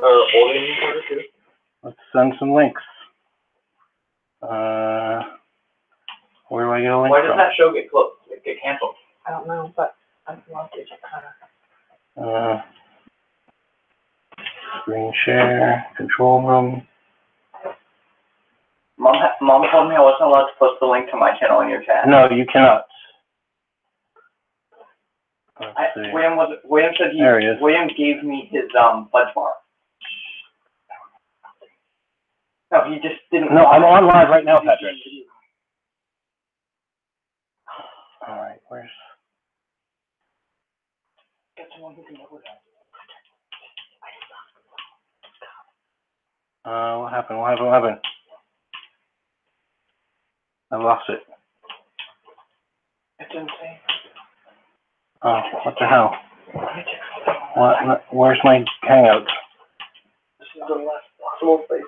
Holding order too. Let's send some links. Where do I get a link Why from? does that show get closed? Get canceled? I don't know, but I'd love to just kind of. Screen share, control room. Mom told me I wasn't allowed to post the link to my channel in your chat. No, you cannot. William said William gave me his fudge bar. No, he just didn't. No, I'm on live right now, Patrick. All right, where's? Get someone who can know that. What happened? What happened? I lost it. It's insane. Oh, what the hell? What? Where's my Hangout? This is the last possible place.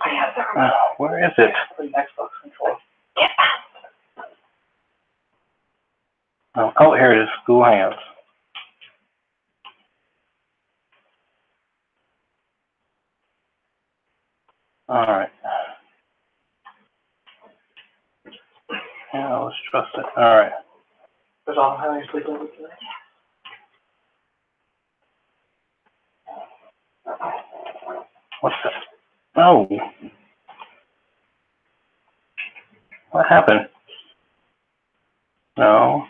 Where is it? The Xbox controller. Oh, here it is. Google Hangouts. All right. Yeah, let's trust it. All right. Was all having a sleepover today? What's that? Oh. What happened? No.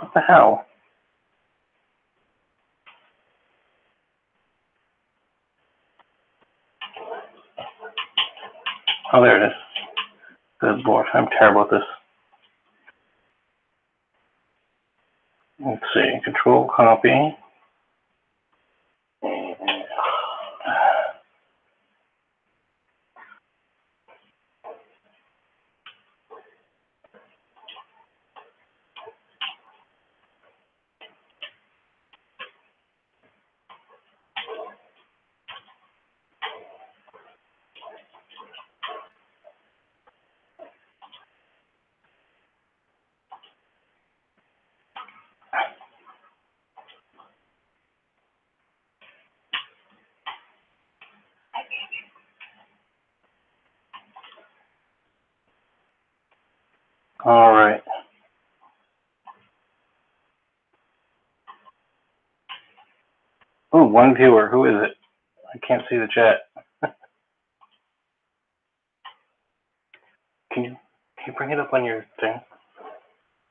What the hell? Oh, there it is. Good Lord, I'm terrible at this. Let's see, control copy. All right. Oh, one viewer. Who is it? I can't see the chat. Can you bring it up on your thing?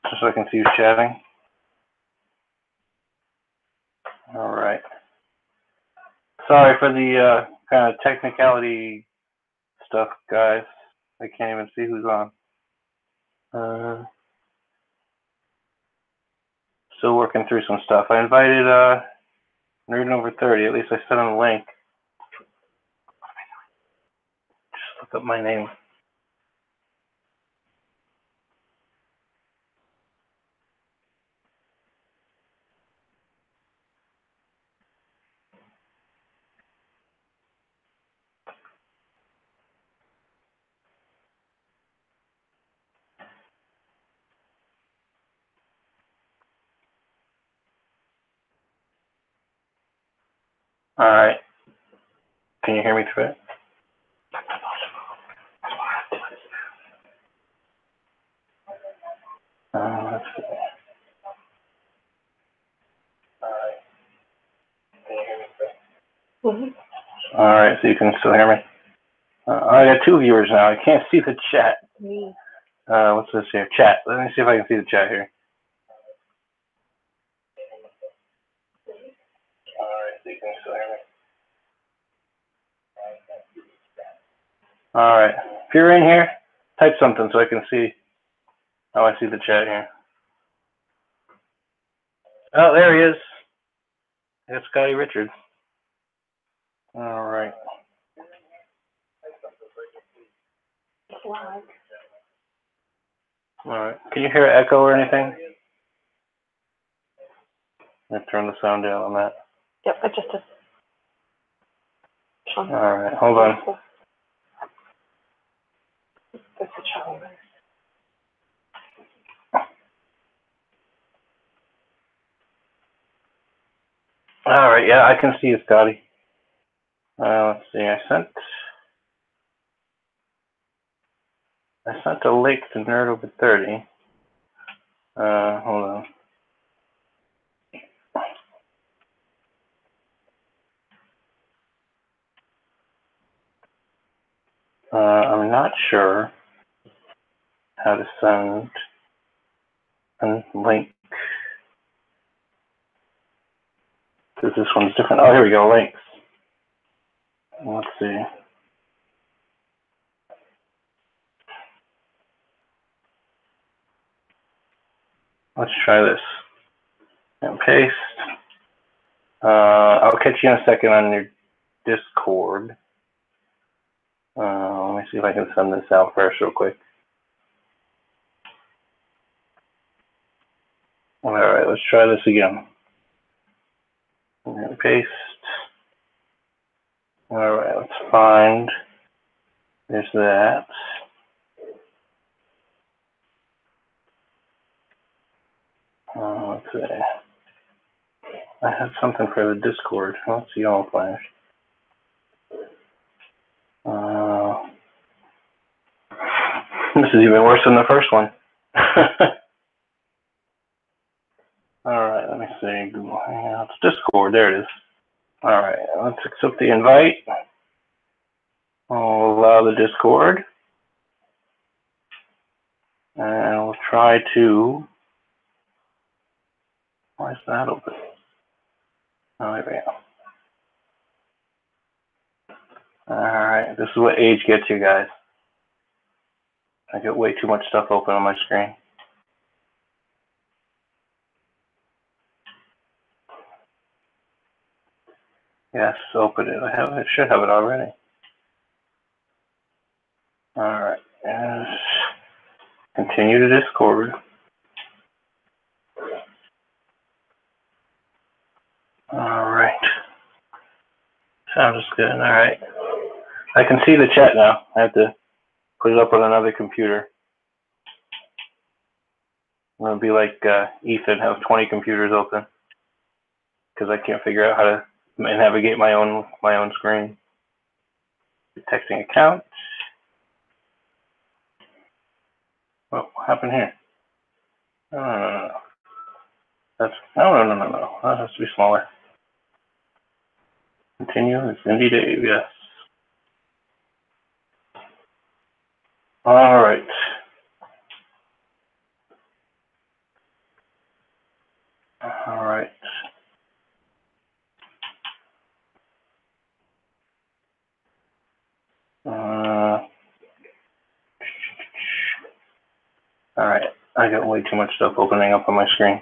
Just so I can see you chatting. All right. Sorry for the kind of technicality stuff, guys. I can't even see who's on. Still working through some stuff. I invited Nerd Over 30. At least I sent him a link. Just look up my name. All right. Can you hear me through it? Let's see. Can you hear me through it? Mm-hmm. All right, so you can still hear me. I got 2 viewers now. I can't see the chat. Me. What's this here? Chat. Let me see if I can see the chat here. All right, so you can still hear me. All right. If you're in here, type something so I can see how I see the chat here. Oh, there he is. It's Scotty Richards. All right. All right. Can you hear echo or anything? Let's turn the sound down on that. Yep, I just did. All right, hold on. That's a child. All right, yeah, I can see you, Scotty. Let's see, I sent a link to Nerd Over 30. Hold on. I'm not sure how to send a link. Because this one's different. Oh, here we go, links. Let's see. Let's try this. And paste. I'll catch you in a second on your Discord. Let me see if I can send this out first real quick. All right, let's try this again. And paste. All right, let's find. There's that. Let's see. I had something for the Discord. Let's see, all flash. This is even worse than the first one. All right, let me see. Google Hangouts, Discord. There it is. All right, let's accept the invite. I'll allow the Discord, and we'll try to. Why is that open? Oh, there we go. All right, this is what age gets you guys. I get way too much stuff open on my screen. Yes, open it. I should have it already. All right. Yes. Continue to Discord. All right. Sounds good. All right. I can see the chat now. I have to put it up on another computer. I'm gonna be like Ethan, have 20 computers open because I can't figure out how to navigate my own screen. Texting account. What happened here? No. That's no. That has to be smaller. Continue. It's Indie Dave. Yes. All right. All right. All right. I got way too much stuff opening up on my screen.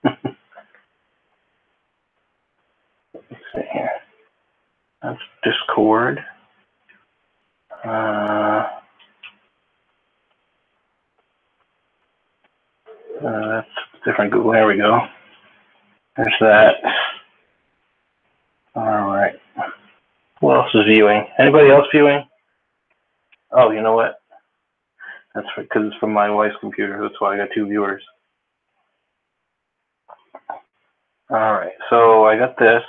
Let's see here. That's Discord. That's different Google. There we go. There's that. All right. Who else is viewing? Anybody else viewing? Oh, you know what? That's because it's from my wife's computer. That's why I got 2 viewers. All right. So I got this.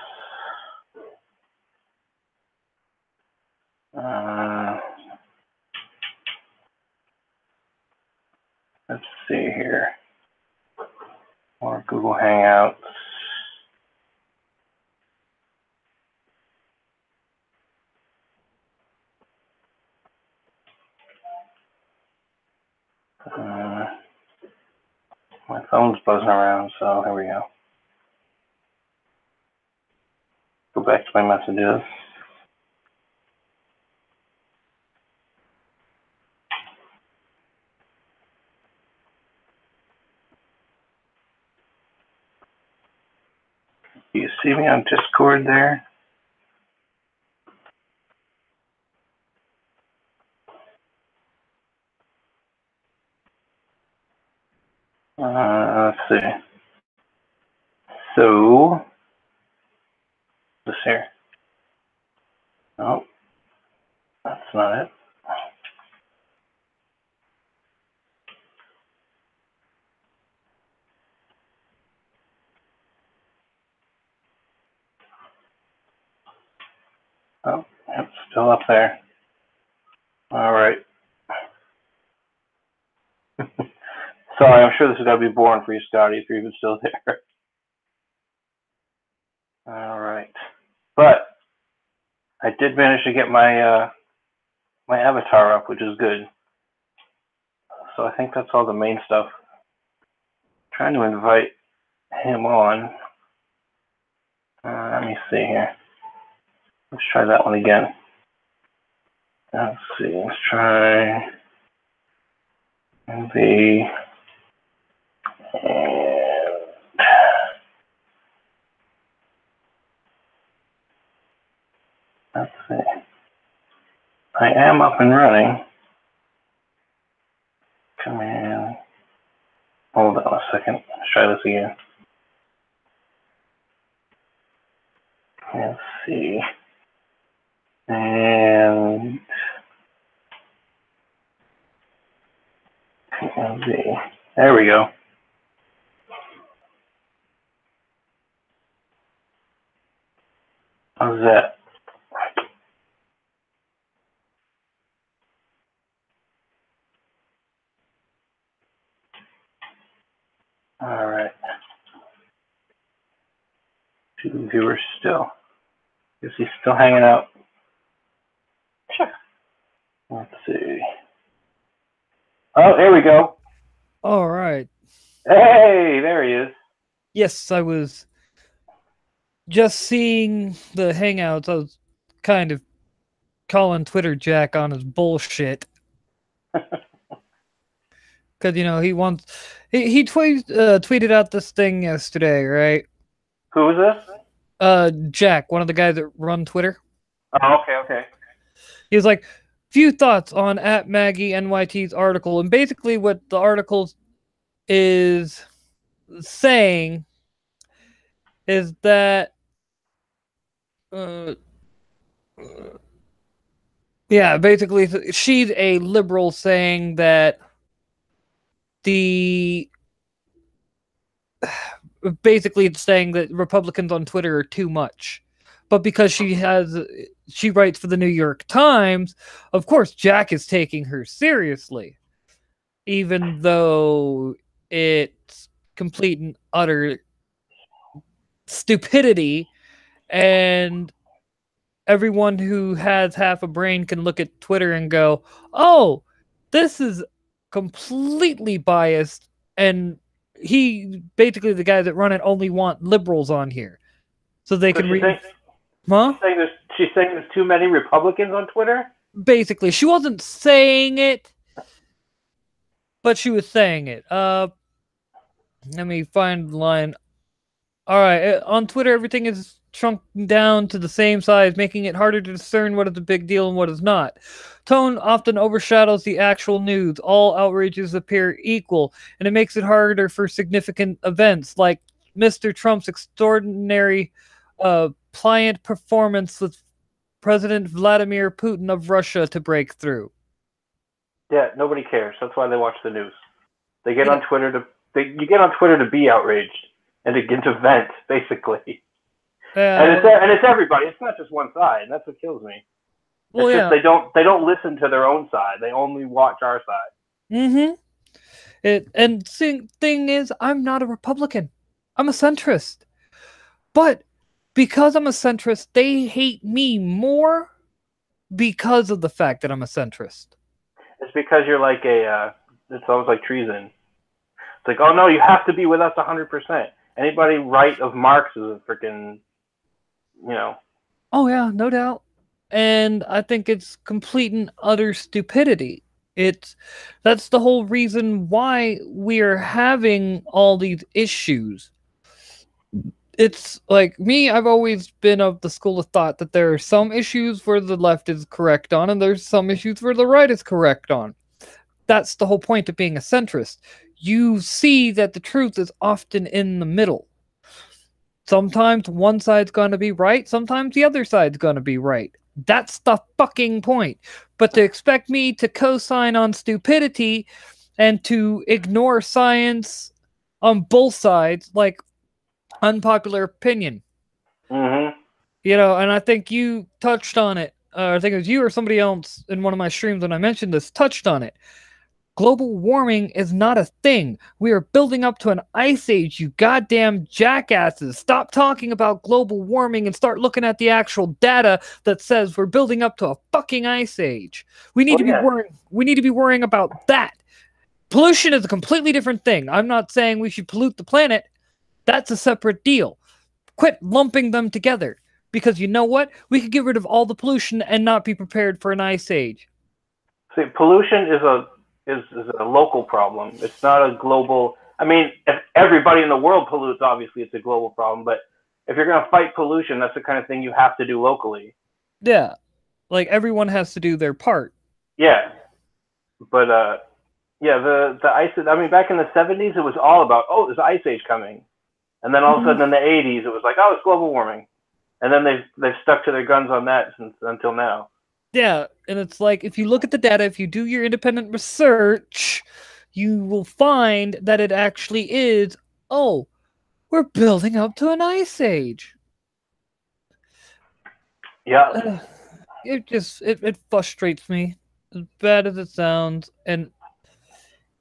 Let's see here. More Google Hangouts. My phone's buzzing around, so here we go. Go back to my messages. Do you see me on Discord there? Let's see. So, this here. Oh, that's not it. Oh, it's still up there. All right. Sorry, I'm sure this is going to be boring for you, Scotty, if you're even still there. All right. But I did manage to get my my avatar up, which is good. So I think that's all the main stuff. I'm trying to invite him on. Let me see here. Let's try that one again. Let's see. Let's try the and let's see. I am up and running. Come in. Hold on a second. Let's try this again. Let's see. And there we go. How's that? All right. 2 viewers still. Is he still hanging out? Sure. Let's see. Oh, there we go. All right. Hey, there he is. Yes, I was just seeing the Hangouts. I was kind of calling Twitter Jack on his bullshit. Because, you know, he tweeted out this thing yesterday, right? Who is this? Jack, one of the guys that run Twitter. Oh, okay. He was like, few thoughts on @MaggieNYT's article. And basically what the article is saying is that yeah, basically she's a liberal saying that basically it's saying that Republicans on Twitter are too much. But because she writes for the New York Times, of course Jack is taking her seriously, even though it's complete and utter stupidity, and everyone who has half a brain can look at Twitter and go, oh, this is completely biased, and basically the guys that run it only want liberals on here so they can read. Huh? She's saying there's too many Republicans on Twitter? Basically, she wasn't saying it, but she was saying it. Let me find the line. All right, on Twitter, everything is shrunk down to the same size, making it harder to discern what is a big deal and what is not. Tone often overshadows the actual news. All outrages appear equal, and it makes it harder for significant events like Mr. Trump's extraordinary pliant performance with President Vladimir Putin of Russia to break through. Yeah, nobody cares. That's why they watch the news. They get on Twitter you get on Twitter to be outraged and to get to vent, basically. And it's everybody. It's not just one side. And that's what kills me. It's just they don't listen to their own side. They only watch our side. Mm-hmm. Thing is, I'm not a Republican. I'm a centrist. But because I'm a centrist, they hate me more because of the fact that I'm a centrist. It's because you're like it's almost like treason. It's like, oh no, you have to be with us 100%. Anybody right of Marx is a freaking, you know. Oh yeah, no doubt. And I think it's complete and utter stupidity. That's the whole reason why we're having all these issues. It's like me, I've always been of the school of thought that there are some issues where the left is correct on, and there's some issues where the right is correct on. That's the whole point of being a centrist. You see that the truth is often in the middle. Sometimes one side's going to be right, sometimes the other side's going to be right. That's the fucking point. But to expect me to co-sign on stupidity and to ignore science on both sides, like unpopular opinion. Mm-hmm. And I think you touched on it. I think it was you or somebody else in one of my streams when I mentioned this, touched on it. Global warming is not a thing. We are building up to an ice age, you goddamn jackasses. Stop talking about global warming and start looking at the actual data that says we're building up to a fucking ice age. We need to be worrying about that. Pollution is a completely different thing. I'm not saying we should pollute the planet. That's a separate deal. Quit lumping them together. Because you know what? We could get rid of all the pollution and not be prepared for an ice age. See, pollution is a local problem. It's not a global. I mean, if everybody in the world pollutes, obviously it's a global problem. But if you're going to fight pollution, that's the kind of thing you have to do locally. Yeah, like everyone has to do their part. Yeah, but yeah, the ice. I mean, back in the 70s, it was all about there's an ice age coming, and then all of a sudden in the 80s, it was like it's global warming. And then they've stuck to their guns on that until now. Yeah, and it's like, if you look at the data, if you do your independent research, you will find that it actually is, we're building up to an ice age. Yeah. It frustrates me, as bad as it sounds. And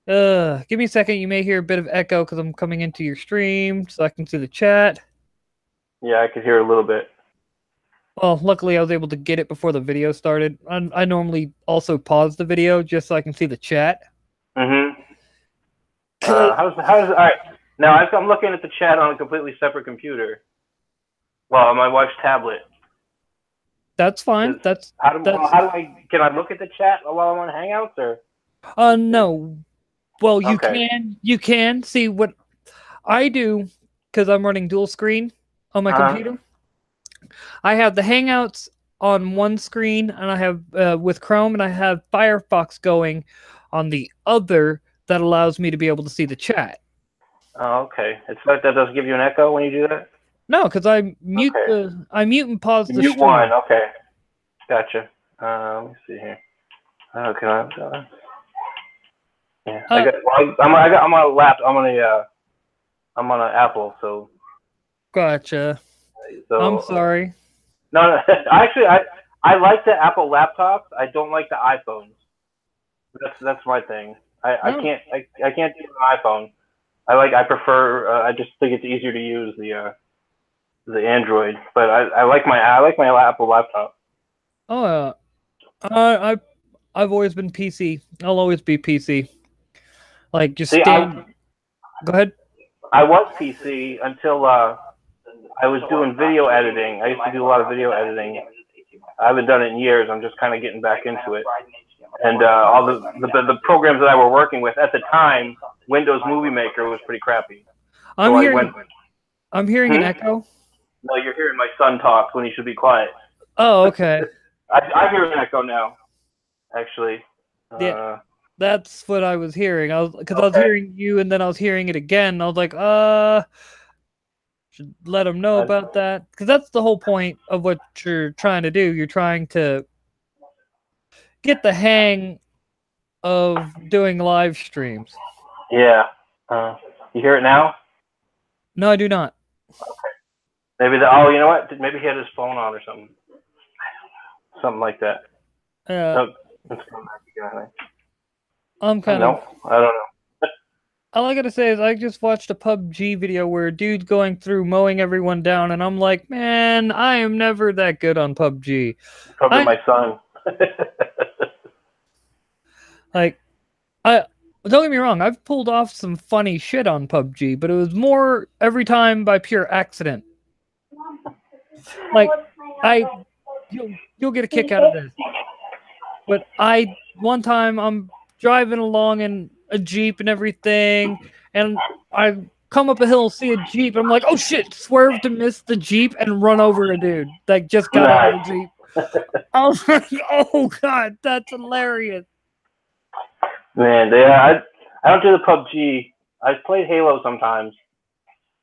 give me a second, you may hear a bit of echo because I'm coming into your stream so I can see the chat. Yeah, I could hear a little bit. Well, luckily I was able to get it before the video started. I normally also pause the video just so I can see the chat. Mm-hmm. How's all right? Now I'm looking at the chat on a completely separate computer. Well, on my wife's tablet. That's fine. Can I look at the chat while I'm on Hangouts or? No. Well, you can see what I do because I'm running dual screen on my computer. I have the Hangouts on one screen, and I have with Chrome, and I have Firefox going on the other that allows me to be able to see the chat. Oh, okay. It's like that doesn't give you an echo when you do that? No, because I mute and pause the stream. Mute one, okay. Gotcha. Let me see here. Okay. Yeah. I'm on a laptop. I'm on an Apple, so. Gotcha. So, I'm sorry. No. Actually, I like the Apple laptops. I don't like the iPhones. That's my thing. I can't do an iPhone. I prefer. I just think it's easier to use the Android. But I like my Apple laptop. Oh, I've always been PC. I'll always be PC. Like just go ahead. I was PC until I was doing video editing. I used to do a lot of video editing. I haven't done it in years. I'm just kind of getting back into it. And all the programs that I were working with at the time, Windows Movie Maker was pretty crappy. I'm hearing an echo. No, you're hearing my son talk when he should be quiet. Oh, okay. I hear an echo now, actually. Yeah, that's what I was hearing. I was hearing you, and then I was hearing it again. I was like, should let them know about that, because that's the whole point of what you're trying to do. You're trying to get the hang of doing live streams. Yeah. You hear it now? No, I do not. Okay. Maybe you know what? Maybe he had his phone on or something. Something like that. Let's come back again. I'm kind of. I don't know. All I gotta say is I just watched a PUBG video where a dude's going through mowing everyone down, and I'm like, man, I am never that good on PUBG. Probably my son. Like, don't get me wrong, I've pulled off some funny shit on PUBG, but it was more every time by pure accident. Like, you'll get a kick out of this. But one time I'm driving along in a Jeep and everything, and I come up a hill, see a Jeep, and I'm like, oh shit, swerve to miss the Jeep and run over a dude that just got out of the Jeep. I was like, oh god, that's hilarious. Man, I don't do the PUBG. I've played Halo sometimes.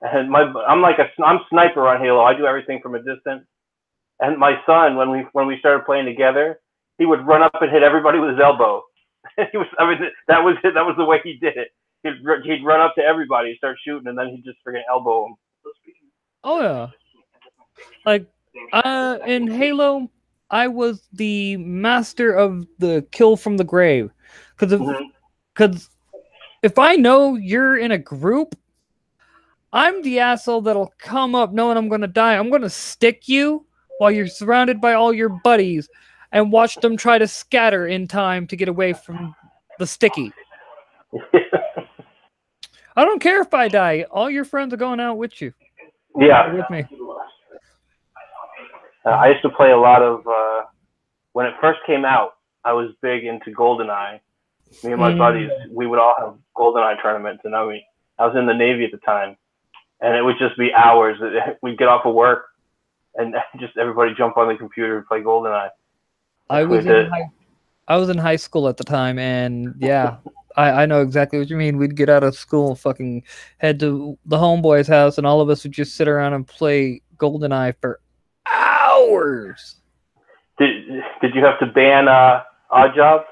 And I'm sniper on Halo. I do everything from a distance. And my son, when we started playing together, he would run up and hit everybody with his elbow. That was the way he did it. He'd run up to everybody, start shooting, and then he'd just freaking elbow them. Oh yeah. Like In Halo, I was the master of the kill from the grave, because if I know you're in a group, I'm the asshole that'll come up knowing I'm gonna die. I'm gonna stick you while you're surrounded by all your buddies, and watch them try to scatter in time to get away from the sticky. I don't care if I die. All your friends are going out with you. Yeah. With me. I used to play a lot of when it first came out. I was big into GoldenEye. Me and my buddies, we would all have GoldenEye tournaments, and I was in the Navy at the time, and it would just be hours. We'd get off of work, and just everybody jump on the computer and play GoldenEye. I was in high school at the time, and yeah, I know exactly what you mean. We'd get out of school, fucking head to the homeboy's house, and all of us would just sit around and play GoldenEye for hours. Did you have to ban Odd Job?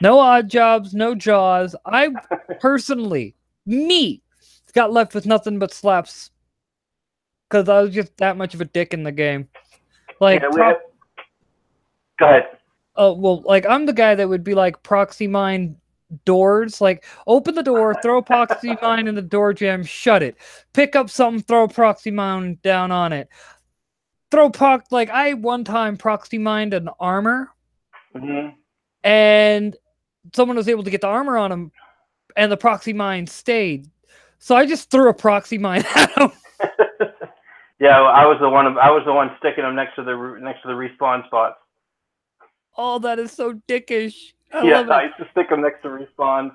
No Odd Jobs, no Jaws. I personally, got left with nothing but slaps because I was just that much of a dick in the game. Like, yeah, go ahead. Oh, well, like, I'm the guy that would be like proxy mine doors, like, open the door, throw a proxy mine in the door jam, shut it. Pick up something, throw a proxy mine down on it. Like, I one time proxy mined an armor, and someone was able to get the armor on him, and the proxy mine stayed. So I just threw a proxy mine at him. Yeah, I was the one sticking them next to the respawn spots. Oh, that is so dickish. I used to stick them next to respawns,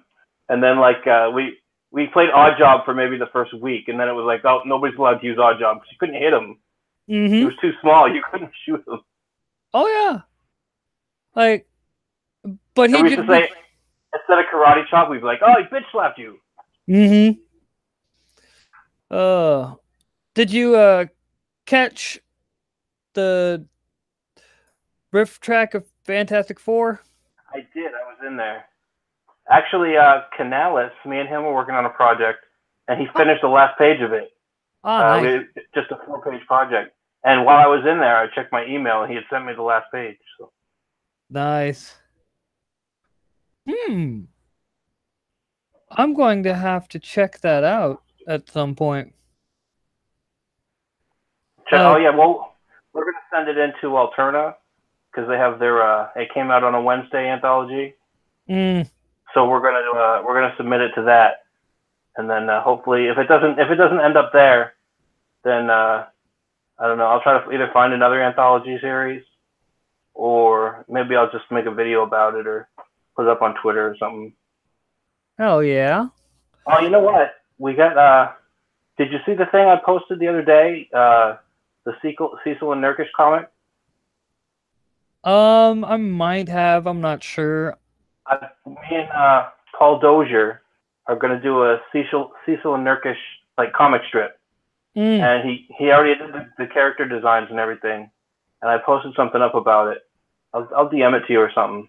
and then like we played Odd Job for maybe the first week, and then it was like, oh, nobody's allowed to use Odd Job because you couldn't hit him. He was too small. You couldn't shoot him. Oh yeah, like, but he used to say, instead of karate chop, we'd be like, oh, he bitch slapped you. Did you catch the riff track of Fantastic Four? I did. I was in there. Actually, Canales, me and him were working on a project, and he finished the last page of it. Nice. Just a 4-page project. And while I was in there, I checked my email, and he had sent me the last page. So. Nice. I'm going to have to check that out at some point. Oh yeah, well, we're gonna send it into Alterna because they have their. It came out on a Wednesday anthology. So we're gonna submit it to that, and then hopefully, if it doesn't end up there, then I don't know. I'll try to either find another anthology series, or maybe I'll just make a video about it or put it up on Twitter or something. Hell yeah! Oh, you know what? We got. Did you see the thing I posted the other day? The Cecil and Nurkish comic? I might have. I'm not sure. Me and Paul Dozier are going to do a Cecil and Nurkish like comic strip, and he already did the character designs and everything. And I posted something up about it. I'll DM it to you or something.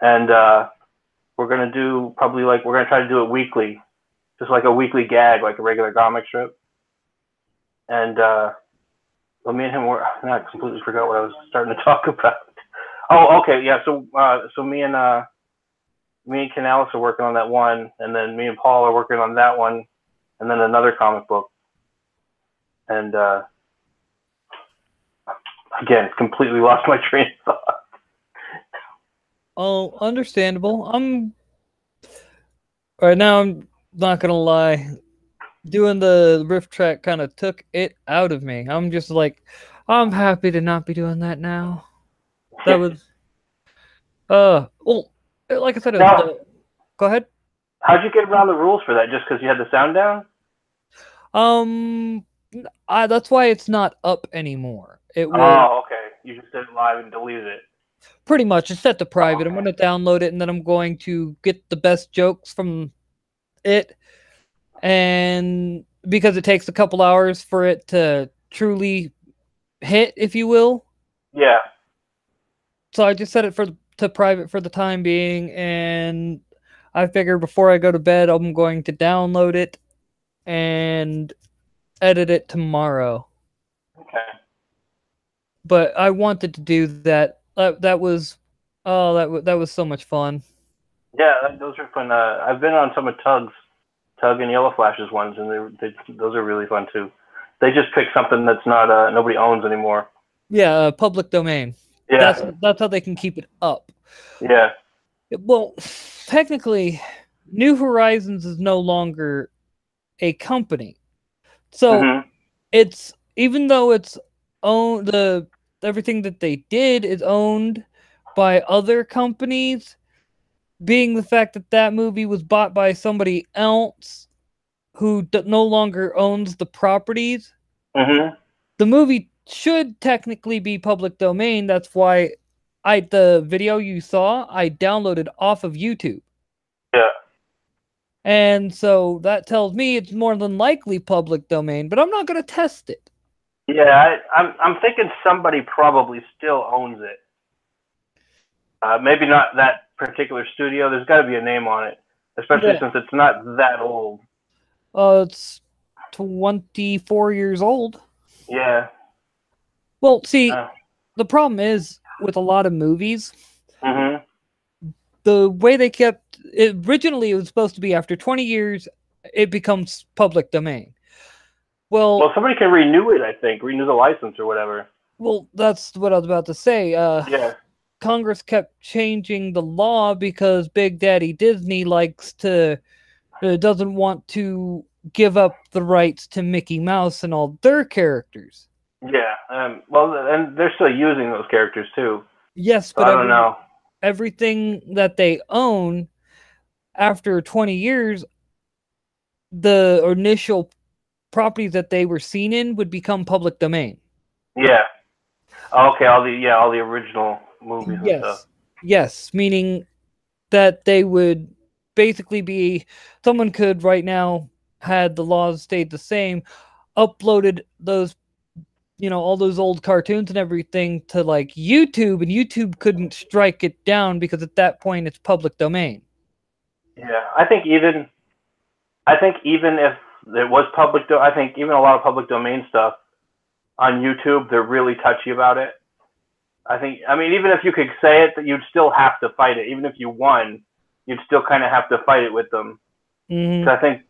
And we're going to try to do it weekly, just like a weekly gag, like a regular comic strip. And well, me and him I completely forgot what I was starting to talk about. Oh, okay, yeah. So me and Canales are working on that one, and then me and Paul are working on that one, and then another comic book. And again, completely lost my train of thought. Oh, understandable. Right now, I'm not gonna lie. Doing the riff track kind of took it out of me. I'm just like, I'm happy to not be doing that now. That was, well, like I said, go ahead. How'd you get around the rules for that? Just because you had the sound down? That's why it's not up anymore. Oh, okay. You just did it live and deleted it. Pretty much. It's set to private. I'm going to download it, and then I'm going to get the best jokes from it. And because it takes a couple hours for it to truly hit, if you will. Yeah. So I just set it to private for the time being, and I figure before I go to bed, I'm going to download it and edit it tomorrow. Okay. but I wanted to do that. That was that was so much fun. Yeah, those are fun. I've been on some of Tug and Yellow Flash's ones, and those are really fun too. They just pick something that's not nobody owns anymore. Yeah, public domain. Yeah, That's how they can keep it up. yeah. Well, technically, New Horizons is no longer a company. So Mhm. it's even though it's owned everything that they did is owned by other companies, being the fact that that movie was bought by somebody else who no longer owns the properties, Mhm. the movie should technically be public domain. That's why the video you saw, I downloaded off of YouTube. Yeah. And so that tells me it's more than likely public domain, but I'm not going to test it. Yeah, I'm thinking somebody probably still owns it. Maybe not that particular studio. There's got to be a name on it, especially since it's not that old. It's 24 years old. Yeah. Well, see, the problem is with a lot of movies, the way they kept it, originally it was supposed to be after 20 years, it becomes public domain. Well, somebody can renew it, I think. Renew the license or whatever. Well, that's what I was about to say. Yeah. Congress kept changing the law because Big Daddy Disney doesn't want to give up the rights to Mickey Mouse and all their characters. Yeah. Well, and they're still using those characters too. Yes, so but I don't know. Everything that they own after 20 years, the initial properties that they were seen in would become public domain. Yeah. Okay. All the original movies and stuff. Yes, meaning that they would basically be someone could right now, had the laws stayed the same, uploaded those all those old cartoons and everything to like YouTube, and YouTube couldn't strike it down because at that point it's public domain. Yeah, I think even if it was public, I think even a lot of public domain stuff on YouTube, they're really touchy about it. I mean, even if you could say it, that you'd still have to fight it. Even if you won, you'd still kind of have to fight it with them. Mm-hmm. I think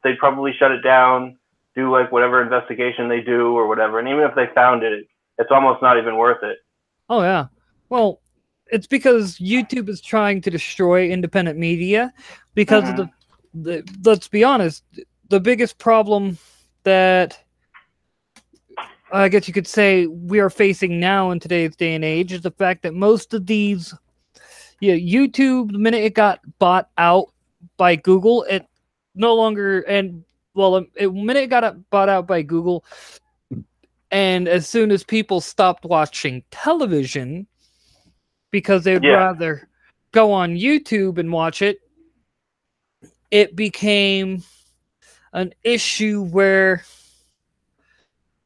they'd probably shut it down, do like whatever investigation they do or whatever. And even if they found it, it's almost not even worth it. Oh yeah. Well, it's because YouTube is trying to destroy independent media because of the let's be honest, the biggest problem that I guess you could say we are facing now in today's day and age is the fact that most of these YouTube, the minute it got bought out by Google, it no longer the minute it got bought out by Google, and as soon as people stopped watching television because they'd rather go on YouTube and watch it, it became an issue where,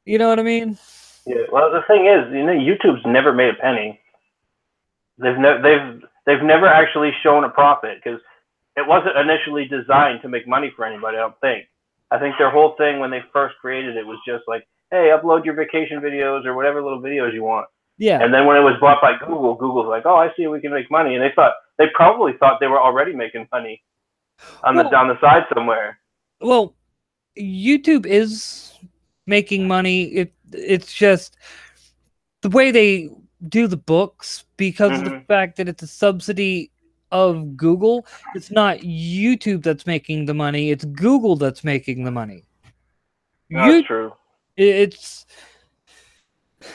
you know what I mean? Yeah. Well, the thing is, YouTube's never made a penny. They've never actually shown a profit because it wasn't initially designed to make money for anybody. I don't think. I think their whole thing when they first created it was just like, hey, upload your vacation videos or whatever little videos you want. Yeah. And then when it was bought by Google, Google's like, oh, I see, we can make money, and they probably thought they were already making money on the side somewhere. Well, YouTube is making money. It's just the way they do the books, because of the fact that it's a subsidy of Google. It's not YouTube that's making the money, it's Google that's making the money. That's true. It's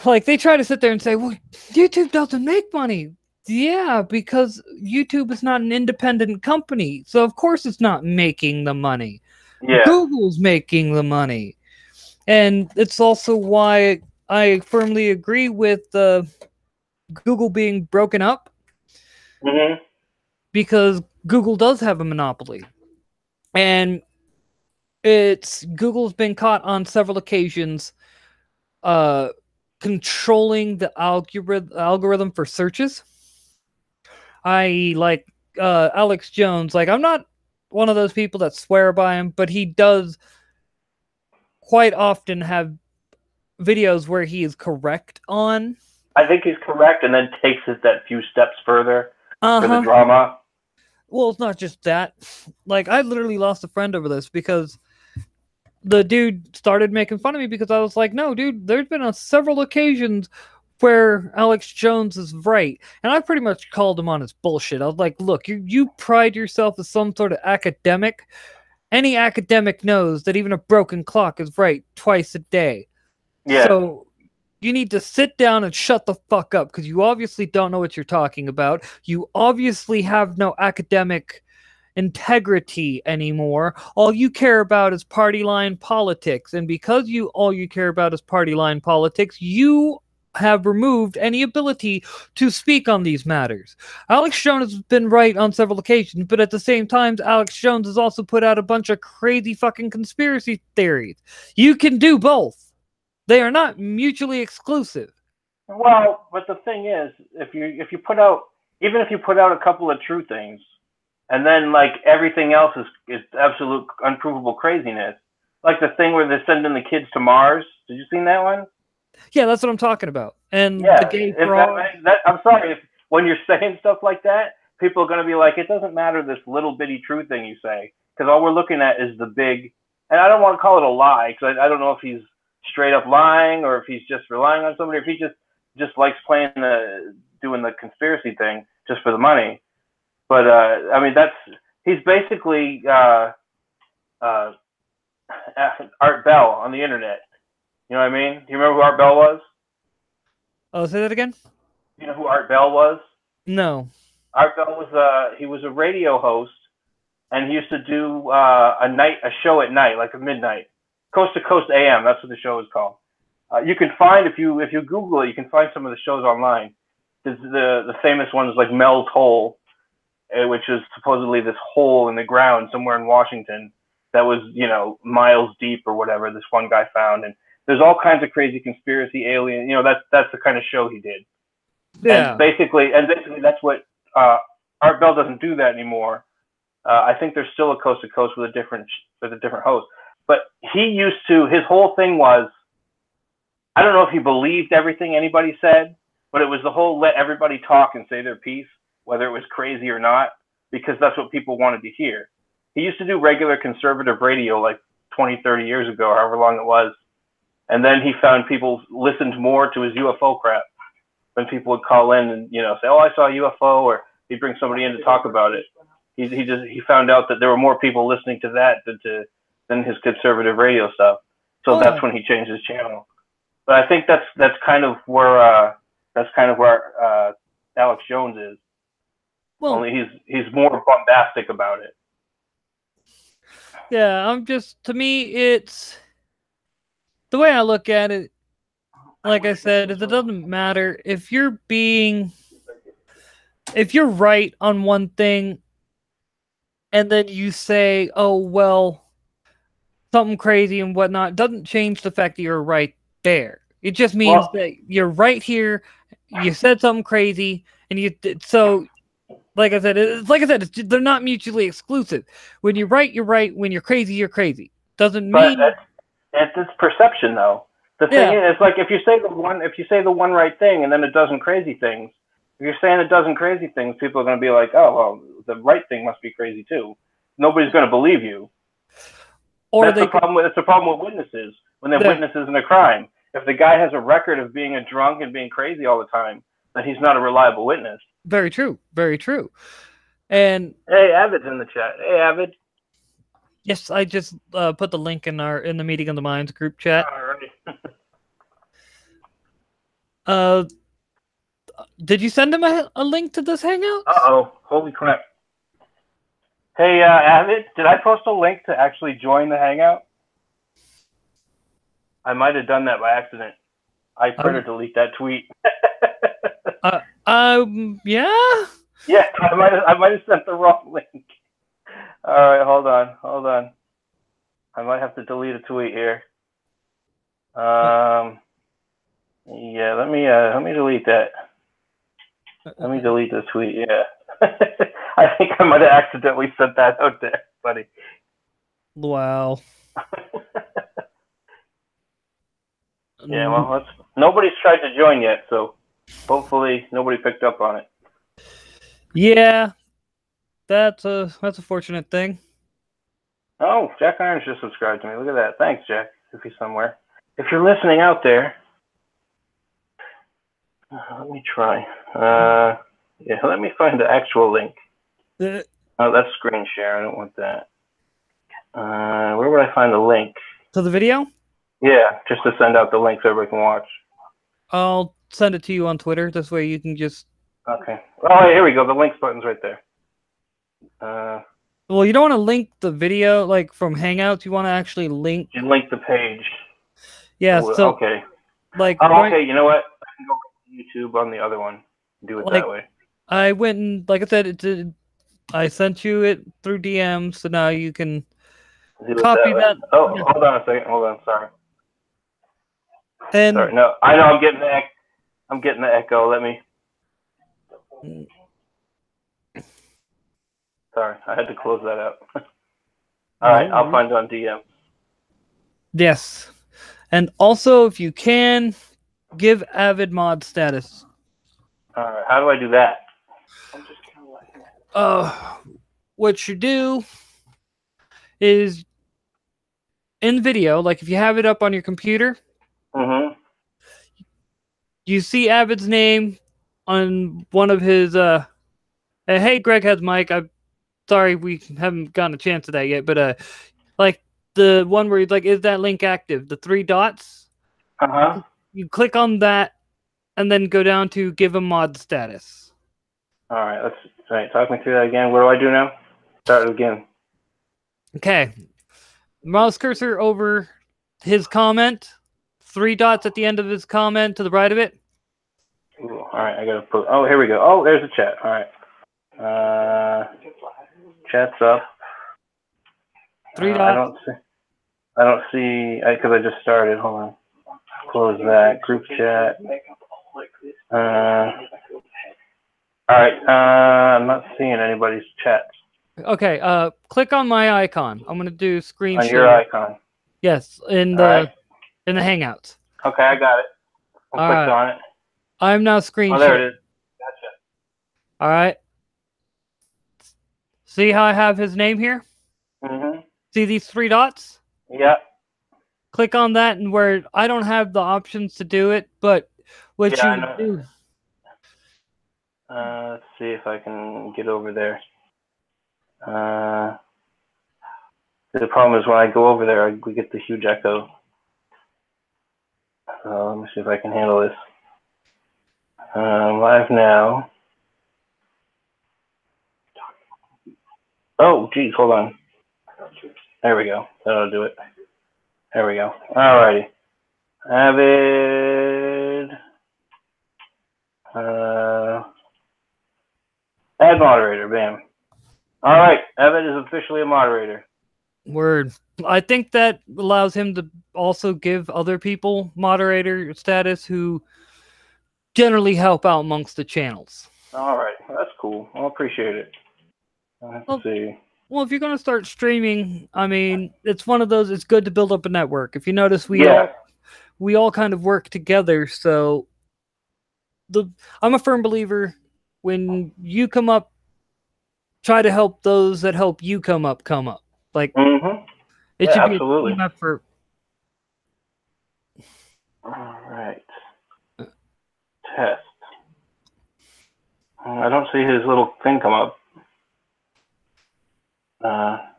like they try to sit there and say, well, YouTube doesn't make money. Yeah, because YouTube is not an independent company, so of course it's not making the money. Yeah. Google's making the money. And it's also why I firmly agree with Google being broken up. Because Google does have a monopoly. And Google's been caught on several occasions controlling the algorithm for searches. Like Alex Jones. Like, I'm not one of those people that swear by him, but he does quite often have videos where he is correct on. I think he's correct, and then takes it that few steps further for the Uh-huh. drama. Well, it's not just that. Like, I literally lost a friend over this because the dude started making fun of me because I was like, no, dude, there's been on several occasions where Alex Jones is right. And I pretty much called him on his bullshit. I was like, look, you pride yourself as some sort of academic. Any academic knows that even a broken clock is right twice a day. Yeah. So you need to sit down and shut the fuck up because you obviously don't know what you're talking about. You obviously have no academic integrity anymore. All you care about is party line politics. And because all you care about is party line politics, you have removed any ability to speak on these matters. Alex Jones has been right on several occasions, but at the same time, Alex Jones has also put out a bunch of crazy fucking conspiracy theories. You can do both. They are not mutually exclusive. Well, but the thing is, if you put out, even if you put out a couple of true things, and then like everything else is absolute unprovable craziness, like the thing where they're sending the kids to Mars. Did you see that one? Yeah, that's what I'm talking about. And Yeah, the gay frog. I'm sorry, if when you're saying stuff like that, people are going to be like, it doesn't matter this little bitty true thing you say, because all we're looking at is the big, and I don't want to call it a lie, because I don't know if he's straight up lying or if he's just relying on somebody, or if he just likes doing the conspiracy thing just for the money. But I mean, he's basically Art Bell on the internet. You know what I mean? Do you remember who Art Bell was? Oh, say that again? You know who Art Bell was? No. Art Bell was a radio host, and he used to do a show at night, like at midnight, Coast to Coast AM. That's what the show is called. You can find if you Google it, you can find some of the shows online. The famous one is like Mel's Hole, which is supposedly this hole in the ground somewhere in Washington that was, miles deep or whatever. This one guy found, and there's all kinds of crazy conspiracy alien. That's the kind of show he did. Yeah. And basically that's what Art Bell doesn't do that anymore. I think there's still a Coast to Coast with a different host, but he used to. His whole thing was, I don't know if he believed everything anybody said, but it was the whole let everybody talk and say their piece, whether it was crazy or not, because that's what people wanted to hear. He used to do regular conservative radio like 20, 30 years ago, however long it was. And then he found people listened more to his UFO crap when people would call in and, say, oh, I saw a UFO, or he'd bring somebody in to talk about it. He found out that there were more people listening to that than his conservative radio stuff. So that's when he changed his channel. But I think that's kind of where Alex Jones is. Well, only he's more bombastic about it. Yeah, to me, it's the way I look at it. Like I said, it doesn't matter if you're right on one thing, and then you say, "Oh well, something crazy and whatnot," doesn't change the fact that you're right there. It just means that you're right here. You said something crazy, and so. Like I said, they're not mutually exclusive. When you're right, you're right. When you're crazy, you're crazy. Doesn't mean. But it's perception, though. The thing is, it's like if you say the one right thing and then a dozen crazy things. If you're saying a dozen crazy things, people are going to be like, "Oh, well, the right thing must be crazy too." Nobody's going to believe you. Or that's the problem with witnesses when they're witnesses in a crime. If the guy has a record of being a drunk and being crazy all the time, then he's not a reliable witness. Very true. Very true. And hey, Avid's in the chat. Hey, Avid. Yes, I just put the link in the Meeting of the Minds group chat. All right. Did you send him a link to this hangout? Uh-oh. Holy crap. Hey, Avid, did I post a link to actually join the hangout? I might have done that by accident. I better delete that tweet. Yeah? Yeah, I might have sent the wrong link. All right, hold on. I might have to delete a tweet here. Yeah, let me delete that. Let me delete the tweet. Yeah, I think I might have accidentally sent that out there, buddy. Wow. Yeah, well, nobody's tried to join yet, so hopefully nobody picked up on it. Yeah, that's a fortunate thing. Oh, Jack Irons just subscribed to me. Look at that. Thanks, Jack, if he's somewhere. If you're listening out there, let me try. Yeah, let me find the actual link. Oh, that's screen share. I don't want that. Where would I find the link? To the video? Yeah, just to send out the link so everybody can watch. I'll send it to you on Twitter. This way you can just... Okay. Oh, here we go. The links button's right there. Well, you don't want to link the video like from Hangouts. You want to actually link... You link the page. Yeah, so... Okay. Like, okay, you know what? I can go to YouTube on the other one. Do it that way. I went and, like I said, I sent you it through DM, so now you can copy that. Oh, hold on a second. Hold on. Sorry. And sorry. No, I know I'm getting the echo. Let me. Sorry, I had to close that out. All right, I'll find it on DM. Yes. And also, if you can, give Avid mod status. All right, how do I do that? What you do is in video, like if you have it up on your computer, you see Avid's name on one of his hey, Greg has Mike. I'm sorry we haven't gotten a chance of that yet, but like the one where he's like, is that link active? The 3 dots. You click on that and then go down to give him mod status. All right, talk me through that again. What do I do now? Start it again. Okay. Mouse cursor over his comment. 3 dots at the end of his comment to the right of it. Ooh, all right, I gotta put. Oh, here we go. Oh, there's the chat. All right. Chat's up. 3 dots. I don't see because I just started. Hold on. Close that group chat. All right. I'm not seeing anybody's chat. Okay. Click on my icon. I'm gonna do screen share. On your icon. Yes, in the Hangouts. Okay, I got it. I clicked on it. I'm now screen share. Oh, there it is. Gotcha. All right. See how I have his name here? See these 3 dots? Yeah. Click on that, and where I don't have the options to do it, but what you do. Let's see if I can get over there. The problem is when I go over there, we get the huge echo. So let me see if I can handle this. Live now. Oh, geez, hold on. There we go. That'll do it. There we go. Alrighty. Avid. Add moderator. Bam. All right. Avid is officially a moderator. Word. I think that allows him to also give other people moderator status who generally help out amongst the channels. All right. Well, that's cool. I appreciate it. Let's see. Well, if you're going to start streaming, I mean, it's one of those, it's good to build up a network. If you notice, we all kind of work together. So I'm a firm believer when you come up, try to help those that help you come up. Like, it should be a team effort. All right. Test. I don't see his little thing come up.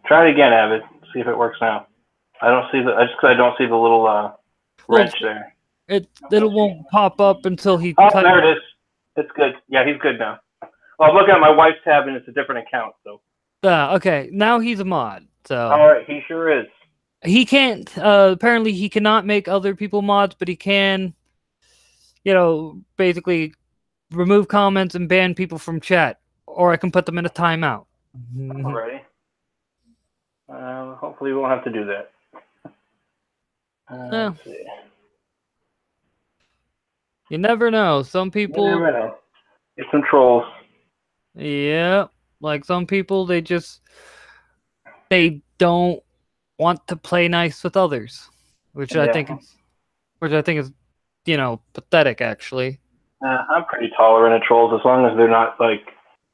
Try it again, Avid. See if it works now. I don't see I don't see the little wrench there. It won't pop up until he. Oh, there it is. It's good. Yeah, he's good now. Well, I'm looking at my wife's tab and it's a different account. So. Okay, now he's a mod. So. All right, he sure is. He can't. Apparently, he cannot make other people mods, but he can. Basically, remove comments and ban people from chat, or I can put them in a timeout. Alrighty. Hopefully we won't have to do that. Let's see. You never know. Some people... You never know. Get some trolls. Yeah. Like some people, they don't want to play nice with others. Which I think is... which I think is, pathetic actually. I'm pretty tolerant of trolls as long as they're not like.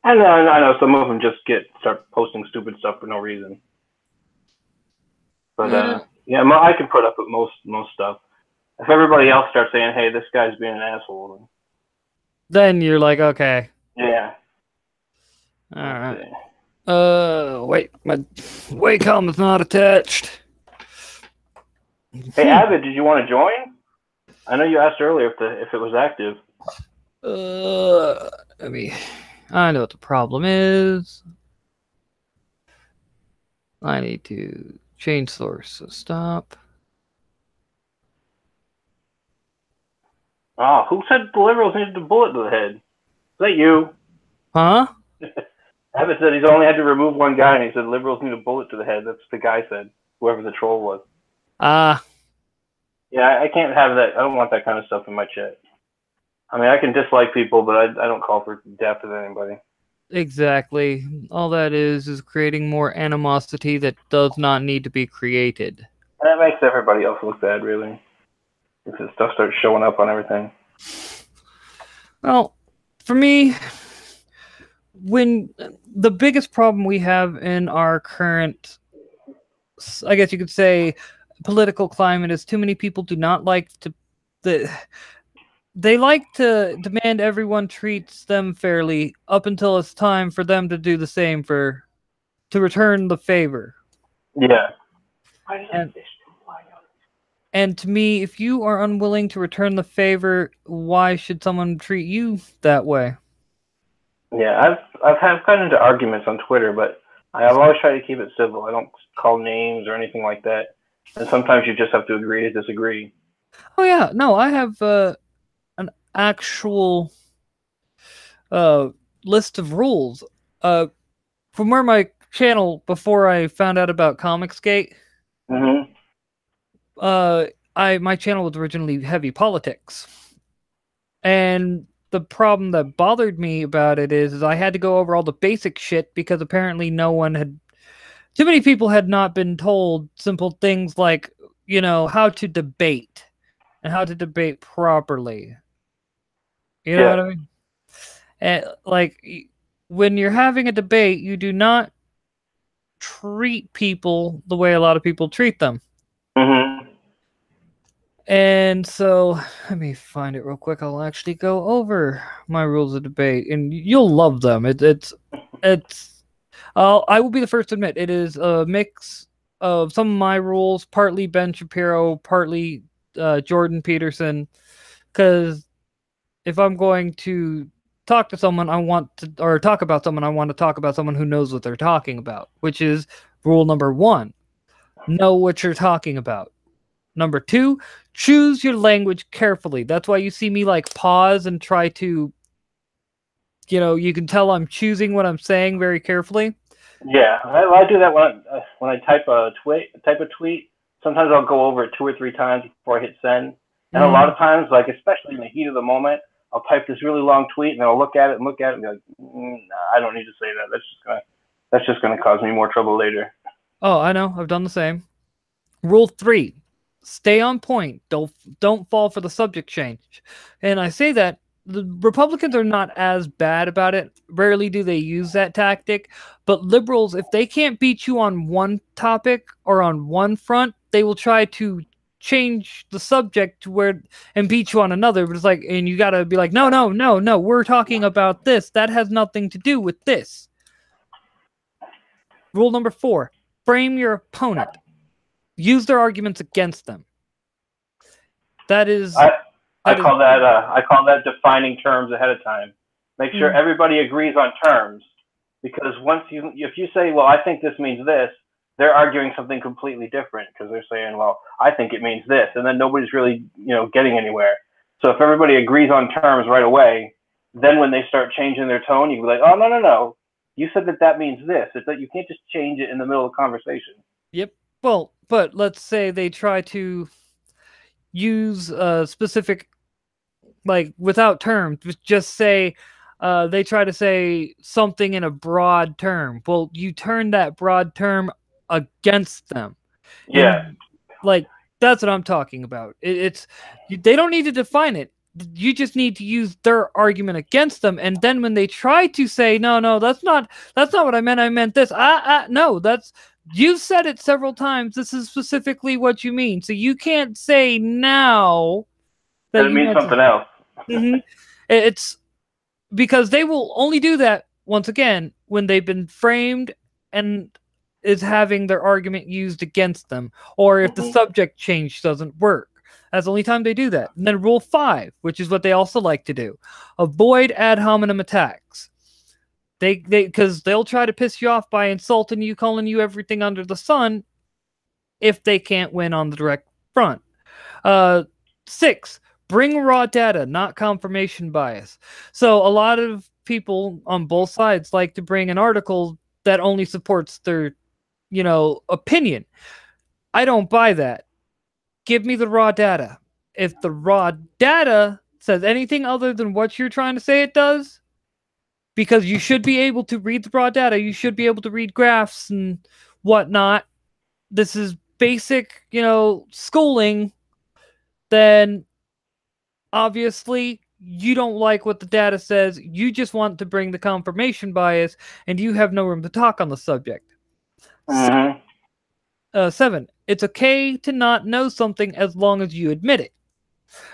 And I know some of them just start posting stupid stuff for no reason. But yeah, I can put up with most stuff. If everybody else starts saying, "Hey, this guy's being an asshole," then you're like, okay, yeah. all right. Wait, my Wacom is not attached. Hey, Avid, did you want to join? I know you asked earlier if it was active. I know what the problem is. I need to change source, so stop. Oh, who said the liberals needed a bullet to the head? Is that you? Huh? Abbott said he's only had to remove one guy, and he said liberals need a bullet to the head. That's what the guy said, whoever the troll was. Yeah, I can't have that. I don't want that kind of stuff in my chat. I mean, I can dislike people, but I don't call for death of anybody. Exactly. All that is creating more animosity that does not need to be created. And that makes everybody else look bad, really. If this stuff starts showing up on everything. Well, for me, when the biggest problem we have in our current, I guess you could say, political climate is too many people do not like to they like to demand everyone treats them fairly up until it's time for them to do the same to return the favor. Yeah. And to me, if you are unwilling to return the favor, why should someone treat you that way? Yeah, I've gotten into arguments on Twitter, but I've always tried to keep it civil. I don't call names or anything like that. And sometimes you just have to agree to disagree. Oh yeah, no, I have an actual list of rules. From where my channel, before I found out about Comicsgate, my channel was originally heavy politics, and the problem that bothered me about it is I had to go over all the basic shit because apparently too many people had not been told simple things like, how to debate and how to debate properly. You know what I mean? And like, when you're having a debate, you do not treat people the way a lot of people treat them. And so, let me find it real quick. I'll actually go over my rules of debate, and you'll love them. I will be the first to admit it is a mix of some of my rules, partly Ben Shapiro, partly Jordan Peterson. Because if I'm going to talk to someone, talk about someone, I want to talk about someone who knows what they're talking about, which is rule number 1: know what you're talking about. Number 2, choose your language carefully. That's why you see me pause and try to, you can tell I'm choosing what I'm saying very carefully. Yeah, I do that when I type a tweet. Sometimes I'll go over it 2 or 3 times before I hit send. And a lot of times, especially in the heat of the moment, I'll type this really long tweet and I'll look at it and be like, nah, I don't need to say that. That's just gonna cause me more trouble later. Oh, I know. I've done the same. Rule 3: stay on point. Don't fall for the subject change. And I say that the Republicans are not as bad about it. Rarely do they use that tactic. But liberals, if they can't beat you on one topic or on one front, they will try to change the subject and beat you on another. But it's and you gotta be like, no, we're talking about this. That has nothing to do with this. Rule number 4: frame your opponent. Use their arguments against them. That is. I call that defining terms ahead of time. Make sure everybody agrees on terms, because if you say, well, I think this means this, they're arguing something completely different because they're saying, well, I think it means this, and then nobody's really getting anywhere. So if everybody agrees on terms right away, then when they start changing their tone, you can be like, oh, no, you said that means this. It's that you can't just change it in the middle of the conversation. Yep. Well, but let's say they try to use a specific, without terms, just say, they try to say something in a broad term. Well, you turn that broad term against them. Yeah. And, That's what I'm talking about. They don't need to define it. You just need to use their argument against them, and then when they try to say, no, that's not what I meant. I meant this. No, you've said it several times. This is specifically what you mean. So you can't say now that it means something else. Mm-hmm. It's because they will only do that once again when they've been framed and is having their argument used against them, or if the subject change doesn't work. That's the only time they do that. And then rule 5, which is what they also like to do. Avoid ad hominem attacks. Because they'll try to piss you off by insulting you, calling you everything under the sun if they can't win on the direct front. 6, bring raw data, not confirmation bias. So a lot of people on both sides like to bring an article that only supports their, opinion. I don't buy that. Give me the raw data. If the raw data says anything other than what you're trying to say it does, because you should be able to read the raw data, you should be able to read graphs and whatnot. This is basic, schooling. Then obviously you don't like what the data says. You just want to bring the confirmation bias, and you have no room to talk on the subject. 7, it's okay to not know something as long as you admit it.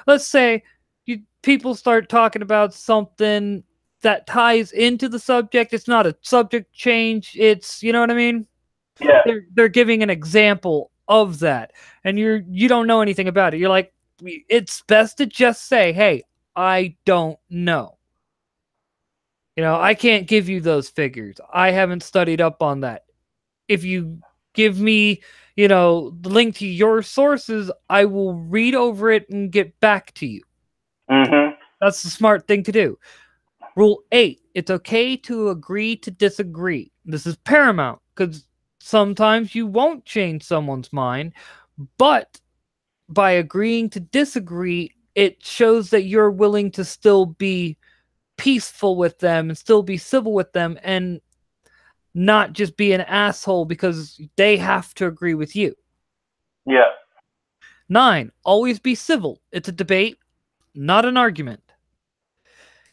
Let's say people start talking about something that ties into the subject. It's not a subject change. It's, you know what I mean? Yeah. They're giving an example of that, and you don't know anything about it. You're like, it's best to just say, hey, I don't know. I can't give you those figures. I haven't studied up on that. If you give me, the link to your sources, I will read over it and get back to you. That's the smart thing to do. Rule 8, it's okay to agree to disagree. This is paramount because sometimes you won't change someone's mind, but by agreeing to disagree, it shows that you're willing to still be peaceful with them and still be civil with them and not just be an asshole because they have to agree with you. Yeah. 9, always be civil. It's a debate, not an argument.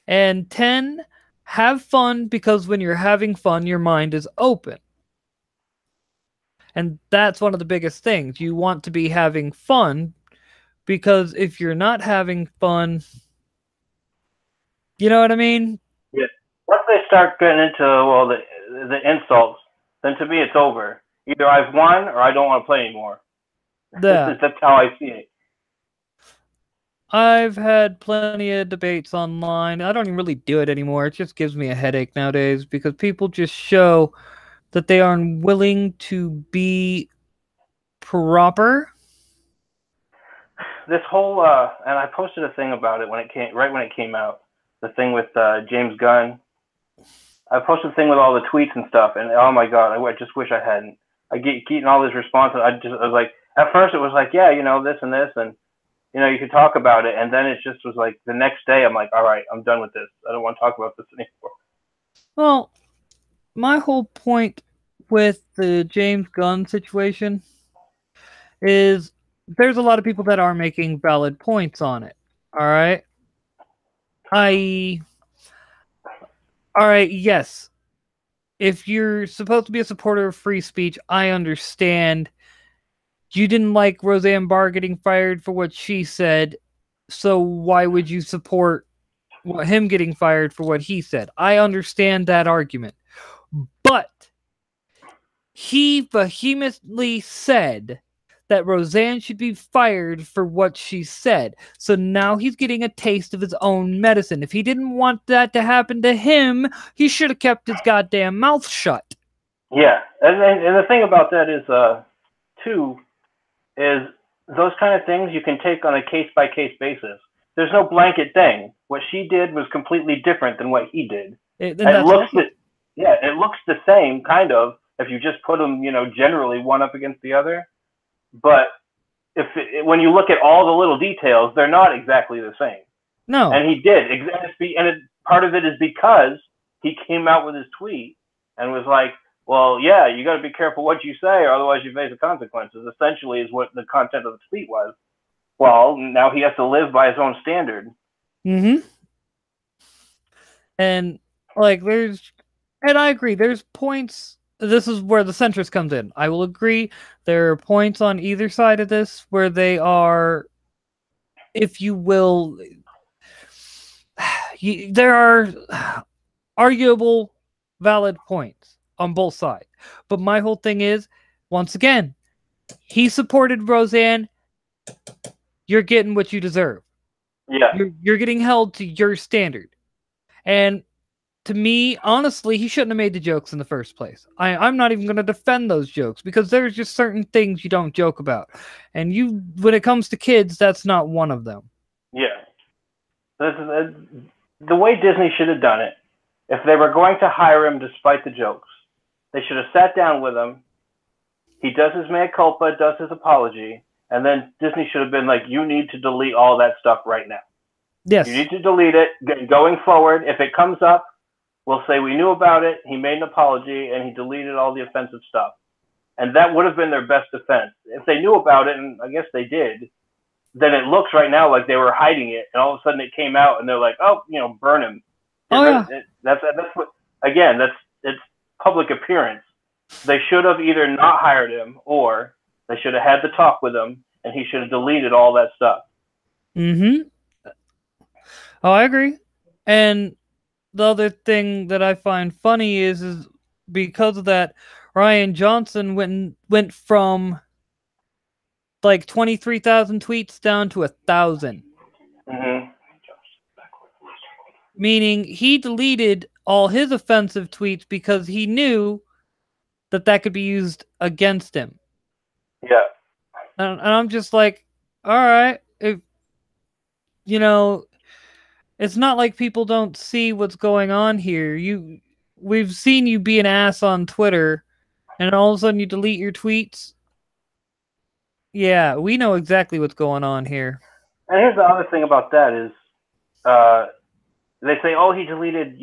And 10, have fun, because when you're having fun, your mind is open. And that's one of the biggest things. You want to be having fun, because if you're not having fun, you know what I mean? Yeah. Once they start getting into, the insults, then to me it's over. Either I've won or I don't want to play anymore. Yeah. That's how I see it. I've had plenty of debates online. I don't even really do it anymore. It just gives me a headache nowadays because people just show that they aren't willing to be proper. This whole and I posted a thing about it when it came out. The thing with James Gunn. I posted a thing with all the tweets and stuff, and oh my god, I just wish I hadn't. I get getting all these responses. I was like, at first it was like, yeah, this and this, and you could talk about it, and then it just was like the next day I'm like, all right, I'm done with this. I don't want to talk about this anymore. Well, my whole point with the James Gunn situation is there's a lot of people that are making valid points on it. All right. All right, yes. If you're supposed to be a supporter of free speech, I understand. You didn't like Roseanne Barr getting fired for what she said, so why would you support him getting fired for what he said? I understand that argument. But he vehemently said that Roseanne should be fired for what she said. So now he's getting a taste of his own medicine. If he didn't want that to happen to him, he should have kept his goddamn mouth shut. Yeah, and the thing about that is, too, is those kind of things you can take on a case-by-case basis. There's no blanket thing. What she did was completely different than what he did. It looks the same, kind of, if you just put them, generally one up against the other. But when you look at all the little details, they're not exactly the same. No. And he did. Part of it is because he came out with his tweet and was like, well, yeah, you got to be careful what you say, or otherwise you face the consequences. Essentially, is what the content of the tweet was. Well, now he has to live by his own standard. Mm-hmm. And like and I agree, there's points. This is where the centrist comes in. I will agree. There are points on either side of this where they are, if you will, there are arguable, valid points on both sides. But my whole thing is, once again, he supported Roseanne. You're getting what you deserve. Yeah. You're getting held to your standard. And to me, honestly, he shouldn't have made the jokes in the first place. I'm not even going to defend those jokes because there's just certain things you don't joke about. And when it comes to kids, that's not one of them. Yeah. This is the way Disney should have done it. If they were going to hire him despite the jokes, they should have sat down with him. He does his mea culpa, does his apology, and then Disney should have been like, you need to delete all that stuff right now. Yes. You need to delete it. Going forward, if it comes up, we'll say we knew about it, he made an apology, and he deleted all the offensive stuff. And that would have been their best defense. If they knew about it, and I guess they did, then it looks right now like they were hiding it, and all of a sudden it came out, and they're like, oh, burn him. Oh, yeah. That's what, again, it's public appearance. They should have either not hired him, or they should have had the talk with him, and he should have deleted all that stuff. Mm-hmm. Oh, I agree. And the other thing that I find funny is because of that, Ryan Johnson went from like 23,000 tweets down to 1,000. Mm-hmm. Meaning he deleted all his offensive tweets because he knew that could be used against him. Yeah. And I'm just like, all right, if it's not like people don't see what's going on here. We've seen you be an ass on Twitter, and all of a sudden you delete your tweets. Yeah, we know exactly what's going on here. And here's the other thing about that is, they say, oh, he deleted,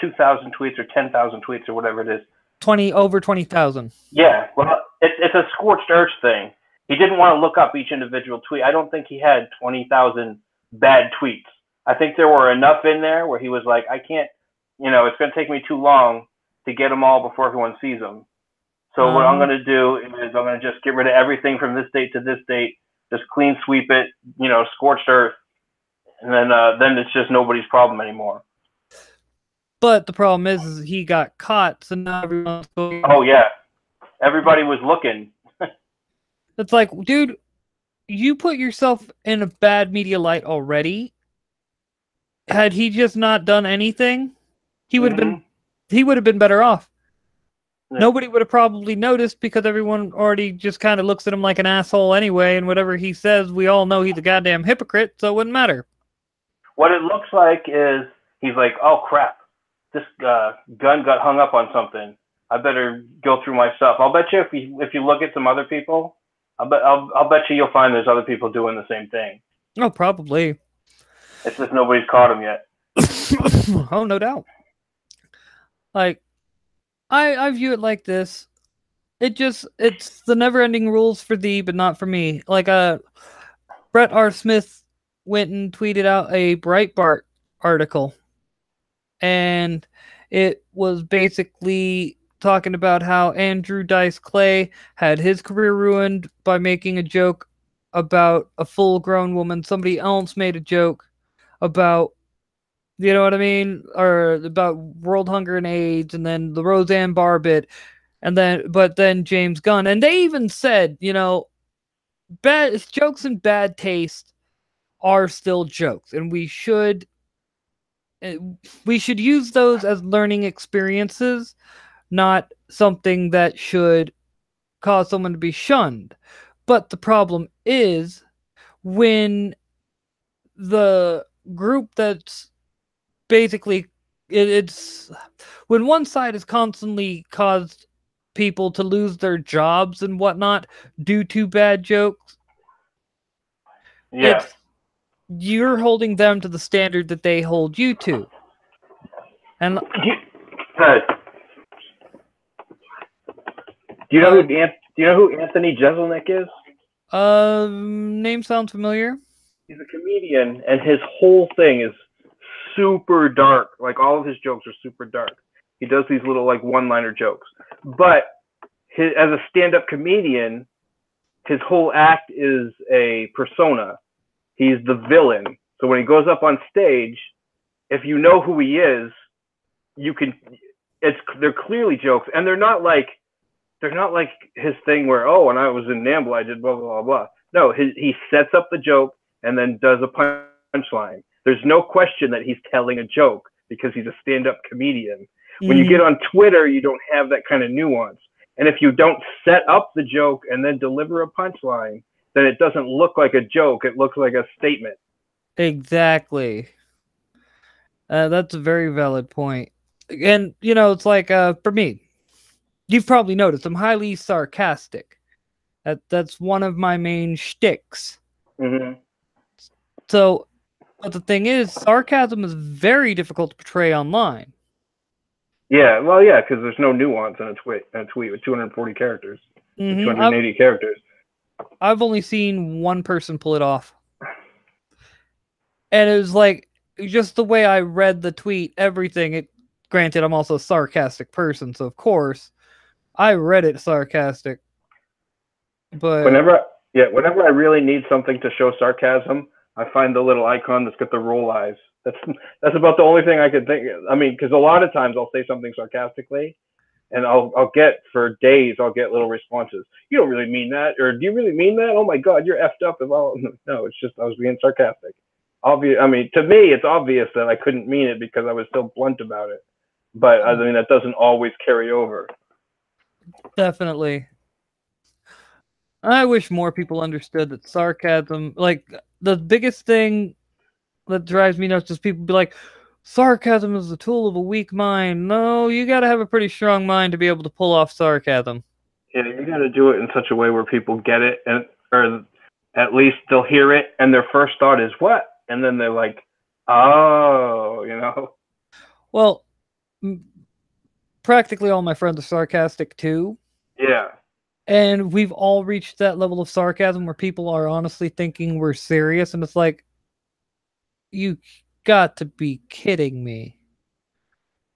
2,000 tweets or 10,000 tweets or whatever it is. Over 20,000. Yeah, well, it's a scorched earth thing. He didn't want to look up each individual tweet. I don't think he had 20,000 bad tweets. I think there were enough in there where he was like, I can't, it's going to take me too long to get them all before everyone sees them. So what I'm going to do is I'm going to just get rid of everything from this date to this date, just clean sweep it, scorched earth, and then it's just nobody's problem anymore. But the problem is he got caught, so now everyone's going. Oh yeah, everybody was looking. It's like, dude, you put yourself in a bad media light already. Had he just not done anything, he would have been better off. Yeah. Nobody would have probably noticed because everyone already just kind of looks at him like an asshole anyway, and whatever he says, we all know he's a goddamn hypocrite, so it wouldn't matter. What it looks like is he's like, oh crap, this gun got hung up on something. I better go through my stuff. I'll bet you if you look at some other people, I'll bet you'll find there's other people doing the same thing. Oh, probably. It's just nobody's caught him yet. Oh, no doubt. Like, I view it like this. It's the never-ending rules for thee, but not for me. Like, Brett R. Smith went and tweeted out a Breitbart article. And it was basically talking about how Andrew Dice Clay had his career ruined by making a joke about a full-grown woman. Somebody else made a joke about, you know what I mean, or about world hunger and AIDS, and then the Roseanne Barr bit, but then James Gunn, and they even said, bad jokes and bad taste are still jokes, and we should use those as learning experiences, not something that should cause someone to be shunned. But the problem is when the group that's basically it's when one side has constantly caused people to lose their jobs and whatnot due to bad jokes. Yeah. You're holding them to the standard that they hold you to. And Do you know who Anthony Jeselnik is? Name sounds familiar. He's a comedian, and his whole thing is super dark. Like, all of his jokes are super dark. He does these little, like, one-liner jokes. But as a stand-up comedian, his whole act is a persona. He's the villain. So when he goes up on stage, if you know who he is, they're clearly jokes, and they're not like his thing where, oh, when I was in NAMBLA, I did blah, blah, blah, blah. No, he sets up the joke and then does a punchline. There's no question that he's telling a joke because he's a stand-up comedian. When you get on Twitter, you don't have that kind of nuance. And if you don't set up the joke and then deliver a punchline, then it doesn't look like a joke. It looks like a statement. Exactly. That's a very valid point. And, it's like, for me, you've probably noticed I'm highly sarcastic. That's one of my main shticks. Mm-hmm. So, but the thing is, sarcasm is very difficult to portray online. Yeah, well, yeah, because there's no nuance in a tweet with 240 characters, 280 characters. I've only seen one person pull it off. And it was like, just the way I read the tweet, everything, granted, I'm also a sarcastic person, so of course, I read it sarcastic. But whenever I really need something to show sarcasm, I find the little icon that's got the roll eyes. That's about the only thing I could think of. I mean, because a lot of times I'll say something sarcastically, and I'll get for days little responses. You don't really mean that, or do you really mean that? Oh my God, you're effed up. No, it's just I was being sarcastic. Obvious. I mean, to me, it's obvious that I couldn't mean it because I was so blunt about it. But I mean, that doesn't always carry over. Definitely. I wish more people understood that sarcasm, like, the biggest thing that drives me nuts is people be like, sarcasm is the tool of a weak mind. No, you got to have a pretty strong mind to be able to pull off sarcasm. Yeah, you got to do it in such a way where people get it, or at least they'll hear it, and their first thought is, what? And then they're like, oh, Well, practically all my friends are sarcastic too. Yeah. And we've all reached that level of sarcasm where people are honestly thinking we're serious, and it's like, you got to be kidding me.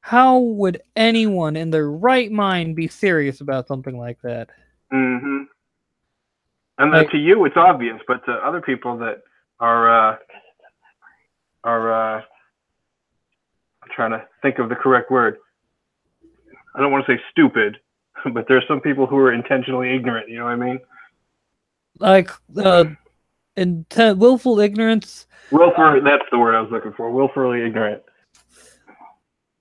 How would anyone in their right mind be serious about something like that? Mm-hmm. And to you, it's obvious, but to other people that are I'm trying to think of the correct word. I don't want to say stupid, but there's some people who are intentionally ignorant. You know what I mean? Like, willful ignorance. That's the word I was looking for. Willfully ignorant.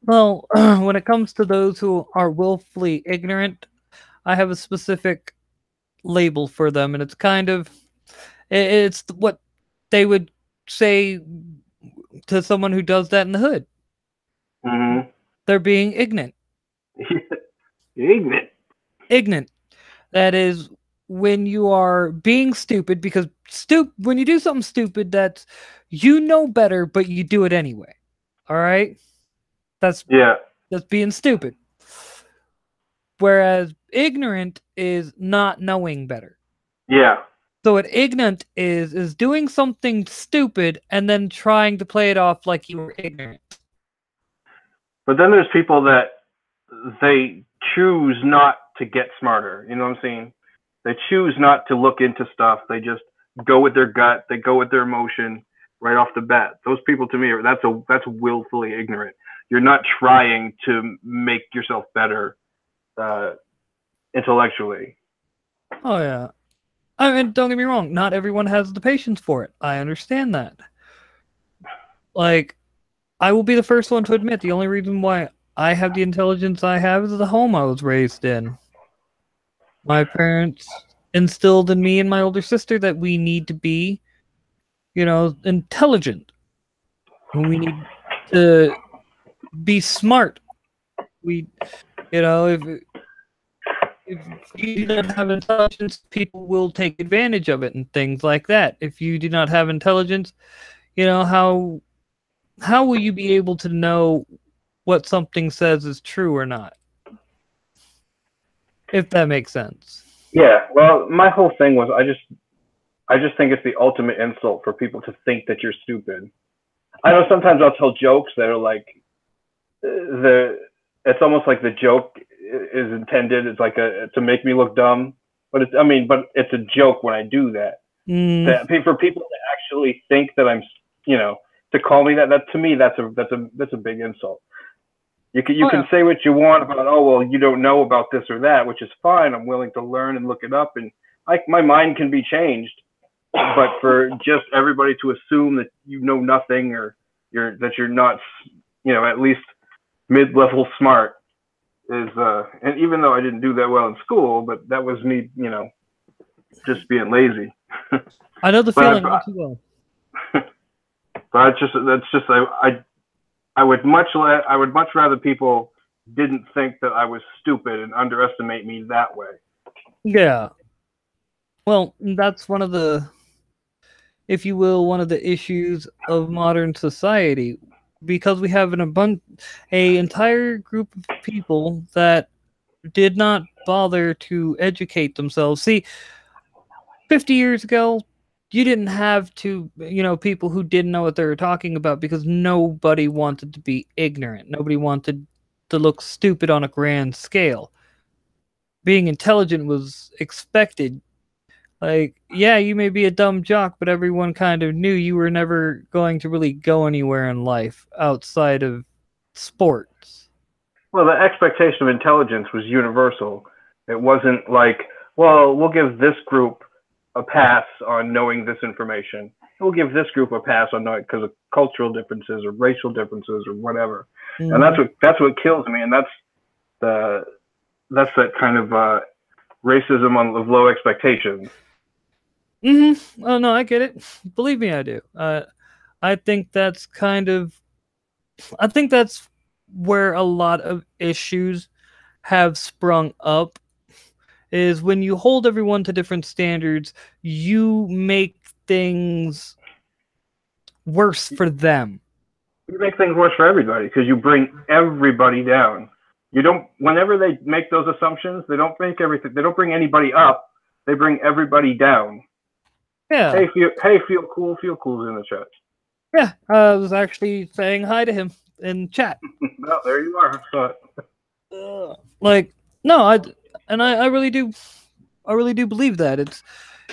Well, when it comes to those who are willfully ignorant, I have a specific label for them, and it's kind of, it's what they would say to someone who does that in the hood. Mm-hmm. They're being ignorant. Ignorant. That is when you are being stupid, because when you do something stupid, that's, you know better, but you do it anyway. All right? That's being stupid. Whereas ignorant is not knowing better. Yeah. So what ignorant is doing something stupid and then trying to play it off like you were ignorant. But then there's people that they choose not to get smarter. You know what I'm saying? They choose not to look into stuff. They just go with their gut. They go with their emotion right off the bat. Those people, to me, that's willfully ignorant. You're not trying to make yourself better intellectually. Oh, yeah. I mean, don't get me wrong. Not everyone has the patience for it. I understand that. Like, I will be the first one to admit the only reason why I have the intelligence I have is the home I was raised in. My parents instilled in me and my older sister that we need to be, intelligent. We need to be smart. If you do not have intelligence, people will take advantage of it and things like that. If you do not have intelligence, how will you be able to know what something says is true or not? if that makes sense. Yeah. Well, my whole thing was I just think it's the ultimate insult for people to think that you're stupid. I know sometimes I'll tell jokes that are like it's almost like the joke is intended. It's like to make me look dumb, but but it's a joke when I do that. That for people to actually think that I'm, to call me that to me that's a big insult. You can say what you want about, oh well, you don't know about this or that, which is fine. I'm willing to learn and look it up, and my mind can be changed. But for just everybody to assume that you know nothing or you're not, at least mid-level smart is, and even though I didn't do that well in school, but that was me, just being lazy. I know the feeling all too well. But I would much rather people didn't think that I was stupid and underestimate me that way. Yeah. Well, that's one of the, if you will, one of the issues of modern society, because we have an entire group of people that did not bother to educate themselves. See, 50 years ago, you didn't have to, people who didn't know what they were talking about because nobody wanted to be ignorant. Nobody wanted to look stupid on a grand scale. Being intelligent was expected. Like, yeah, you may be a dumb jock, but everyone kind of knew you were never going to really go anywhere in life outside of sports. Well, the expectation of intelligence was universal. It wasn't like, well, we'll give this group a pass on knowing this information. We'll give this group a pass on knowing because of cultural differences or racial differences or whatever. Mm-hmm. And that's what kills me. And that's that kind of racism of low expectations. Mm-hmm. Oh no, I get it. Believe me, I do. I think that's where a lot of issues have sprung up. Is when you hold everyone to different standards, you make things worse for them. You make things worse for everybody because you bring everybody down. You don't. Whenever they make those assumptions, they don't make everything. They don't bring anybody up. They bring everybody down. Yeah. Hey, feel cool's in the chat. Yeah, I was actually saying hi to him in chat. No, there you are. I really do believe that it's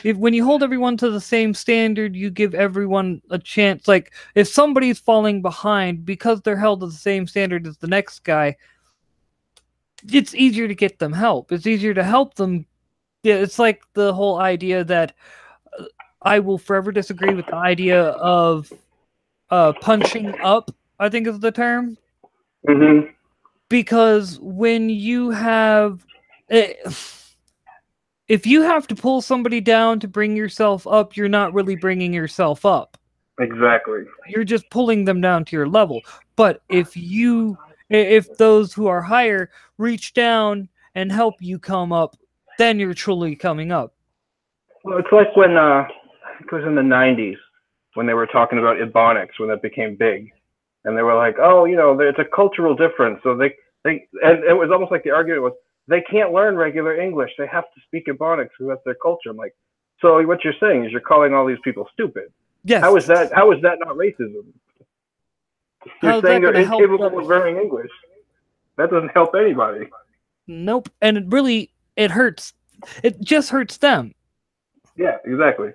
when you hold everyone to the same standard, you give everyone a chance. Like if somebody's falling behind because they're held to the same standard as the next guy, it's easier to get them help. It's easier to help them. Yeah, it's like the whole idea that I will forever disagree with the idea of punching up, I think is the term. Mm-hmm. Because when you have... if you have to pull somebody down to bring yourself up, you're not really bringing yourself up. Exactly. You're just pulling them down to your level. But if those who are higher reach down and help you come up, then you're truly coming up. Well, it's like when I think it was in the 90s when they were talking about Ebonics when that became big, and they were like, "Oh, it's a cultural difference." So and it was almost like the argument was they can't learn regular English; they have to speak Ebonics because that's their culture. I'm like, so what you're saying is you're calling all these people stupid. Yes. How is that not racism? You're saying they're incapable of learning English. That doesn't help anybody. Nope, and it hurts. It just hurts them. Yeah, exactly.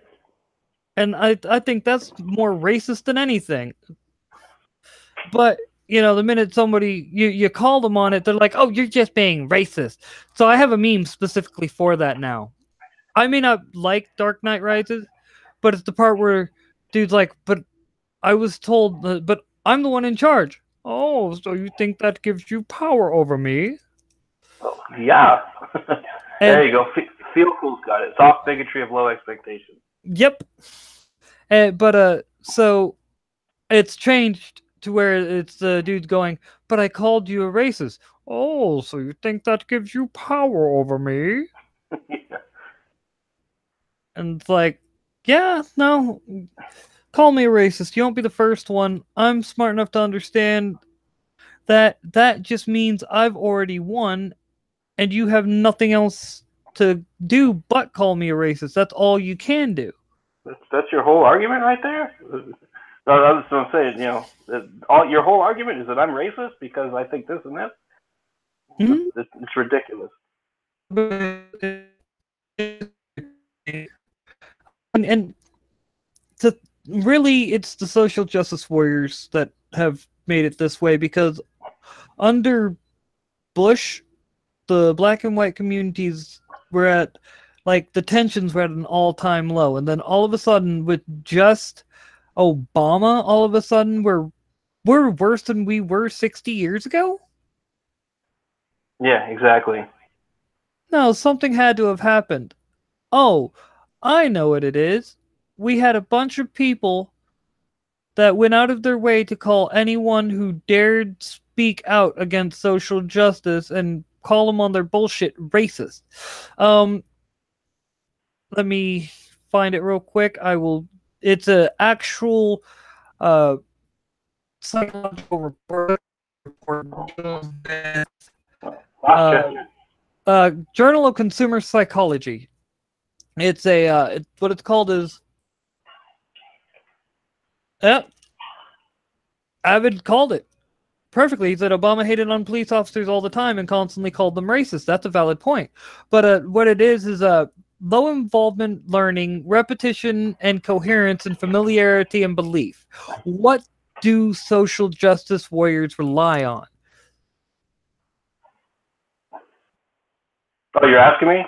And I think that's more racist than anything. But, the minute somebody, you call them on it, they're like, oh, you're just being racist. So I have a meme specifically for that now. I may not like Dark Knight Rises, but it's the part where dude's like, but I was told, but I'm the one in charge. Oh, so you think that gives you power over me? Oh, yeah. There you go. Feel cool's got it. Soft bigotry of low expectations. Yep. So it's changed to where it's the dude going, but I called you a racist. Oh, so you think that gives you power over me? Yeah. And it's like, yeah, no, call me a racist. You won't be the first one. I'm smart enough to understand that just means I've already won, and you have nothing else to do but call me a racist. That's all you can do. That's your whole argument right there. That's what I'm saying. Your whole argument is that I'm racist because I think this and that. Mhm. It's ridiculous. And really, it's the social justice warriors that have made it this way, because under Bush, the black and white communities were at, like, the tensions were at an all-time low, and then all of a sudden, with just Obama, all of a sudden we're worse than we were 60 years ago? Yeah, exactly. No, something had to have happened. Oh, I know what it is. We had a bunch of people that went out of their way to call anyone who dared speak out against social justice and call them on their bullshit racist. Let me find it real quick. It's an actual psychological report. Journal of Consumer Psychology. It's what it's called is. Yep. Avid called it perfectly. He said Obama hated on police officers all the time and constantly called them racist. That's a valid point. But what it is low involvement learning, repetition and coherence, and familiarity and belief. What do social justice warriors rely on? Oh, you're asking me?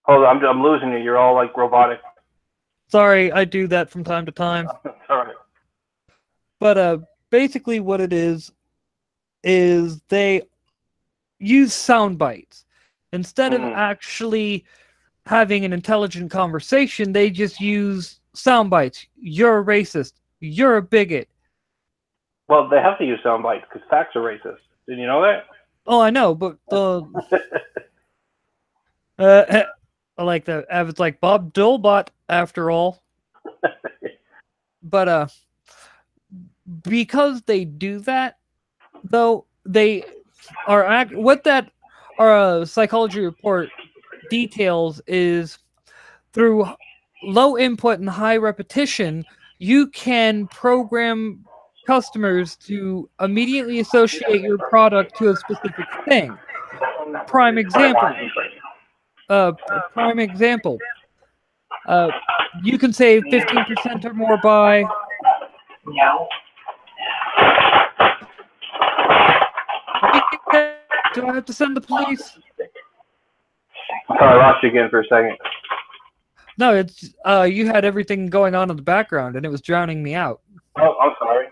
Hold on, I'm losing you. You're all like robotic. Sorry, I do that from time to time. All right. But basically what it is they use sound bites. Instead of actually having an intelligent conversation, they just use sound bites. You're a racist. You're a bigot. Well, they have to use sound bites because facts are racist. Did you know that? Oh, I know, but I like that. It's like Bob Dolbot, after all. But because they do that, though, they are what that our psychology report details is through low input and high repetition, you can program customers to immediately associate your product to a specific thing. Prime example. You can save 15% or more by. Meow. Do I have to send the police? Sorry, I lost you again for a second. No, it's you had everything going on in the background and it was drowning me out. Oh, I'm sorry.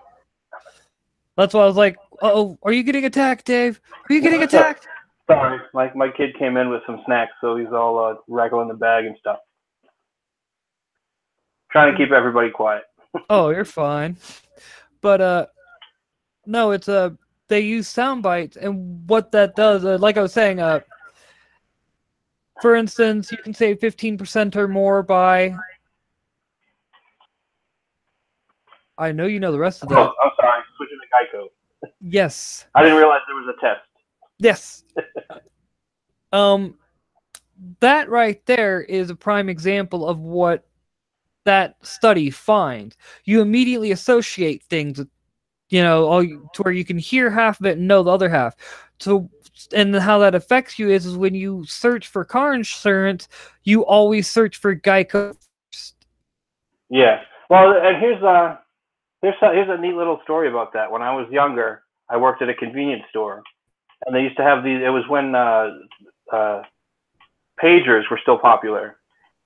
That's why I was like, "Oh, are you getting attacked, Dave? Are you getting attacked?" Sorry, my kid came in with some snacks, so he's all rattling the bag and stuff. Trying to keep everybody quiet. Oh, you're fine. But no, it's they use sound bites, and what that does, like I was saying, for instance, you can save 15% or more by. I know you know the rest of that. Oh, I'm sorry, switching to Geico. Yes. I didn't realize there was a test. Yes. That right there is a prime example of what that study finds. You immediately associate things with, to where you can hear half of it and know the other half. So, and how that affects you is when you search for car insurance, you always search for Geico first. Yeah. Well, and here's a neat little story about that. When I was younger, I worked at a convenience store, and they used to have these. It was when pagers were still popular,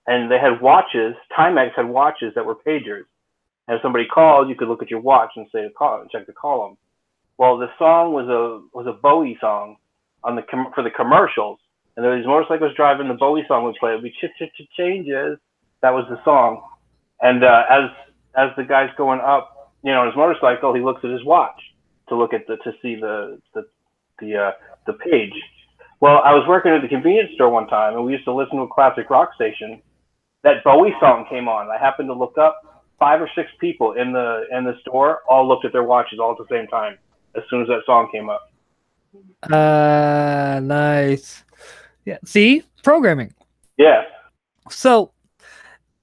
and they had watches. Timex had watches that were pagers. And if somebody called, you could look at your watch and say check the column. Well, the song was a Bowie song for the commercials, and there were these motorcycles driving. The Bowie song would play. It would be changes. That was the song. And as the guy's going up, on his motorcycle, he looks at his watch to see the page. Well, I was working at the convenience store one time, and we used to listen to a classic rock station. That Bowie song came on. I happened to look up. 5 or 6 people in the store all looked at their watches all at the same time as soon as that song came up. Nice. Yeah. See, programming. Yeah. So,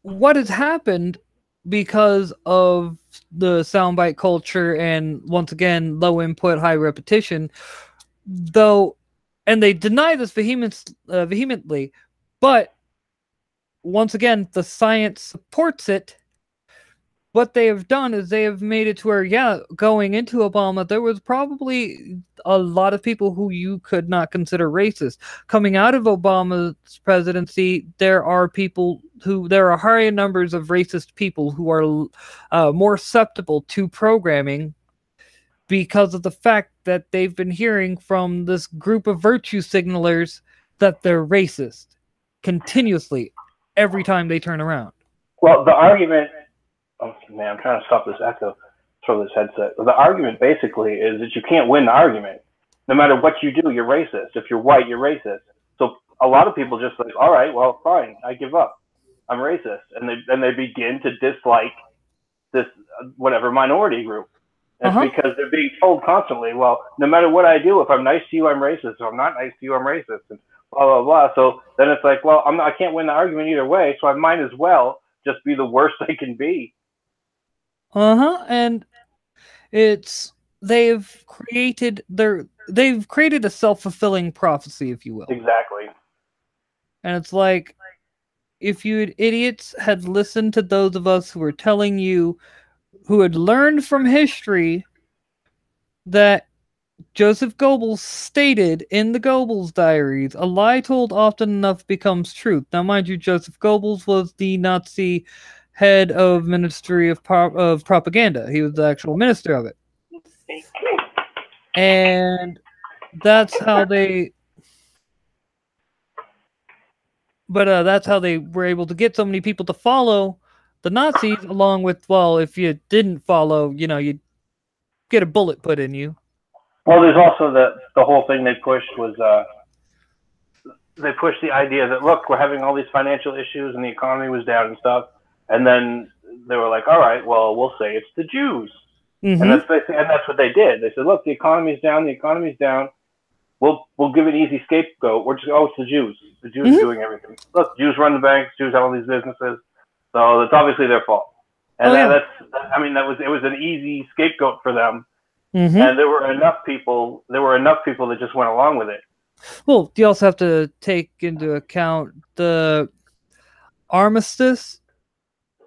what has happened because of the soundbite culture and once again low input, high repetition, though, and they deny this vehemently, but once again, the science supports it. What they have done is they have made it to where, yeah, going into Obama, there was probably a lot of people who you could not consider racist. Coming out of Obama's presidency, there are higher numbers of racist people who are more susceptible to programming because of the fact that they've been hearing from this group of virtue signalers that they're racist continuously every time they turn around. Well, the argument. Oh man, I'm trying to stop this echo through this headset. The argument basically is that you can't win the argument. No matter what you do, you're racist. If you're white, you're racist. So a lot of people just like, all right, well, fine, I give up. I'm racist, and they begin to dislike this whatever minority group. It's because they're being told constantly, well, no matter what I do, if I'm nice to you, I'm racist. If I'm not nice to you, I'm racist. And blah blah blah. So then it's like, well, I can't win the argument either way. So I might as well just be the worst I can be. And they've created a self-fulfilling prophecy, if you will. Exactly. And it's like, if you idiots had listened to those of us who were telling you, who had learned from history that Joseph Goebbels stated in the Goebbels diaries, a lie told often enough becomes truth. Now, mind you, Joseph Goebbels was the Nazi head of Ministry of Propaganda. He was the actual minister of it. And that's how they... But that's how they were able to get so many people to follow the Nazis, along with, well, if you didn't follow, you'd get a bullet put in you. Well, there's also the whole thing they pushed was they pushed the idea that, look, we're having all these financial issues and the economy was down and stuff. And then they were like, all right, well, we'll say it's the Jews. And that's what they did. They said, look, the economy's down. We'll give an easy scapegoat. We're just, it's the Jews. The Jews are doing everything. Look, Jews run the banks. Jews have all these businesses. So it's obviously their fault. And it was an easy scapegoat for them. And there were enough people that just went along with it. Well, you also have to take into account the armistice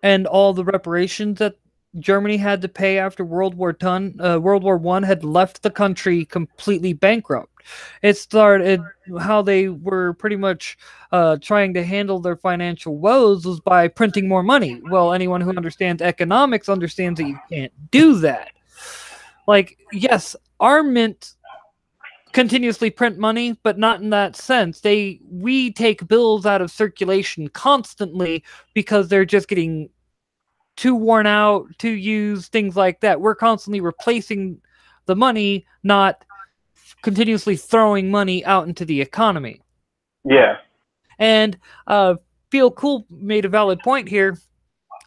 and all the reparations that Germany had to pay after World War I had left the country completely bankrupt. It started how they were pretty much trying to handle their financial woes was by printing more money. Well, anyone who understands economics understands that you can't do that. Like, yes, our mint continuously print money, but not in that sense. We take bills out of circulation constantly because they're just getting too worn out, too used, things like that. We're constantly replacing the money, not continuously throwing money out into the economy. Yeah. And Feel Cool made a valid point here.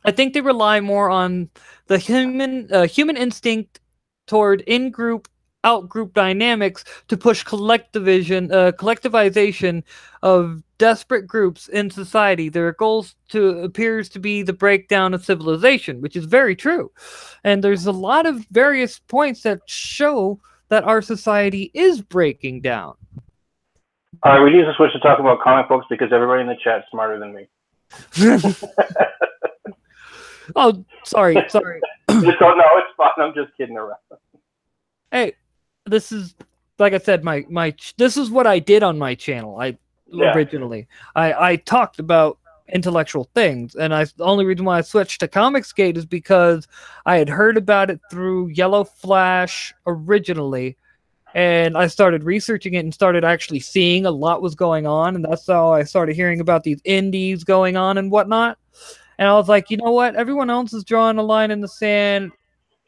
I think they rely more on the human instinct toward in-group, out-group dynamics to push collectivization of desperate groups in society. Their goals appears to be the breakdown of civilization, which is very true. And there's a lot of various points that show that our society is breaking down. All right, we need to switch to talk about comic books because everybody in the chat is smarter than me. Oh, sorry. No, it's fine. I'm just kidding around. Hey, this is, like I said, this is what I did on my channel. Originally, I talked about intellectual things, and the only reason why I switched to Comicsgate is because I had heard about it through Yellow Flash originally, and I started researching it and started actually seeing a lot was going on, and that's how I started hearing about these indies going on and whatnot. And I was like, you know what? Everyone else is drawing a line in the sand,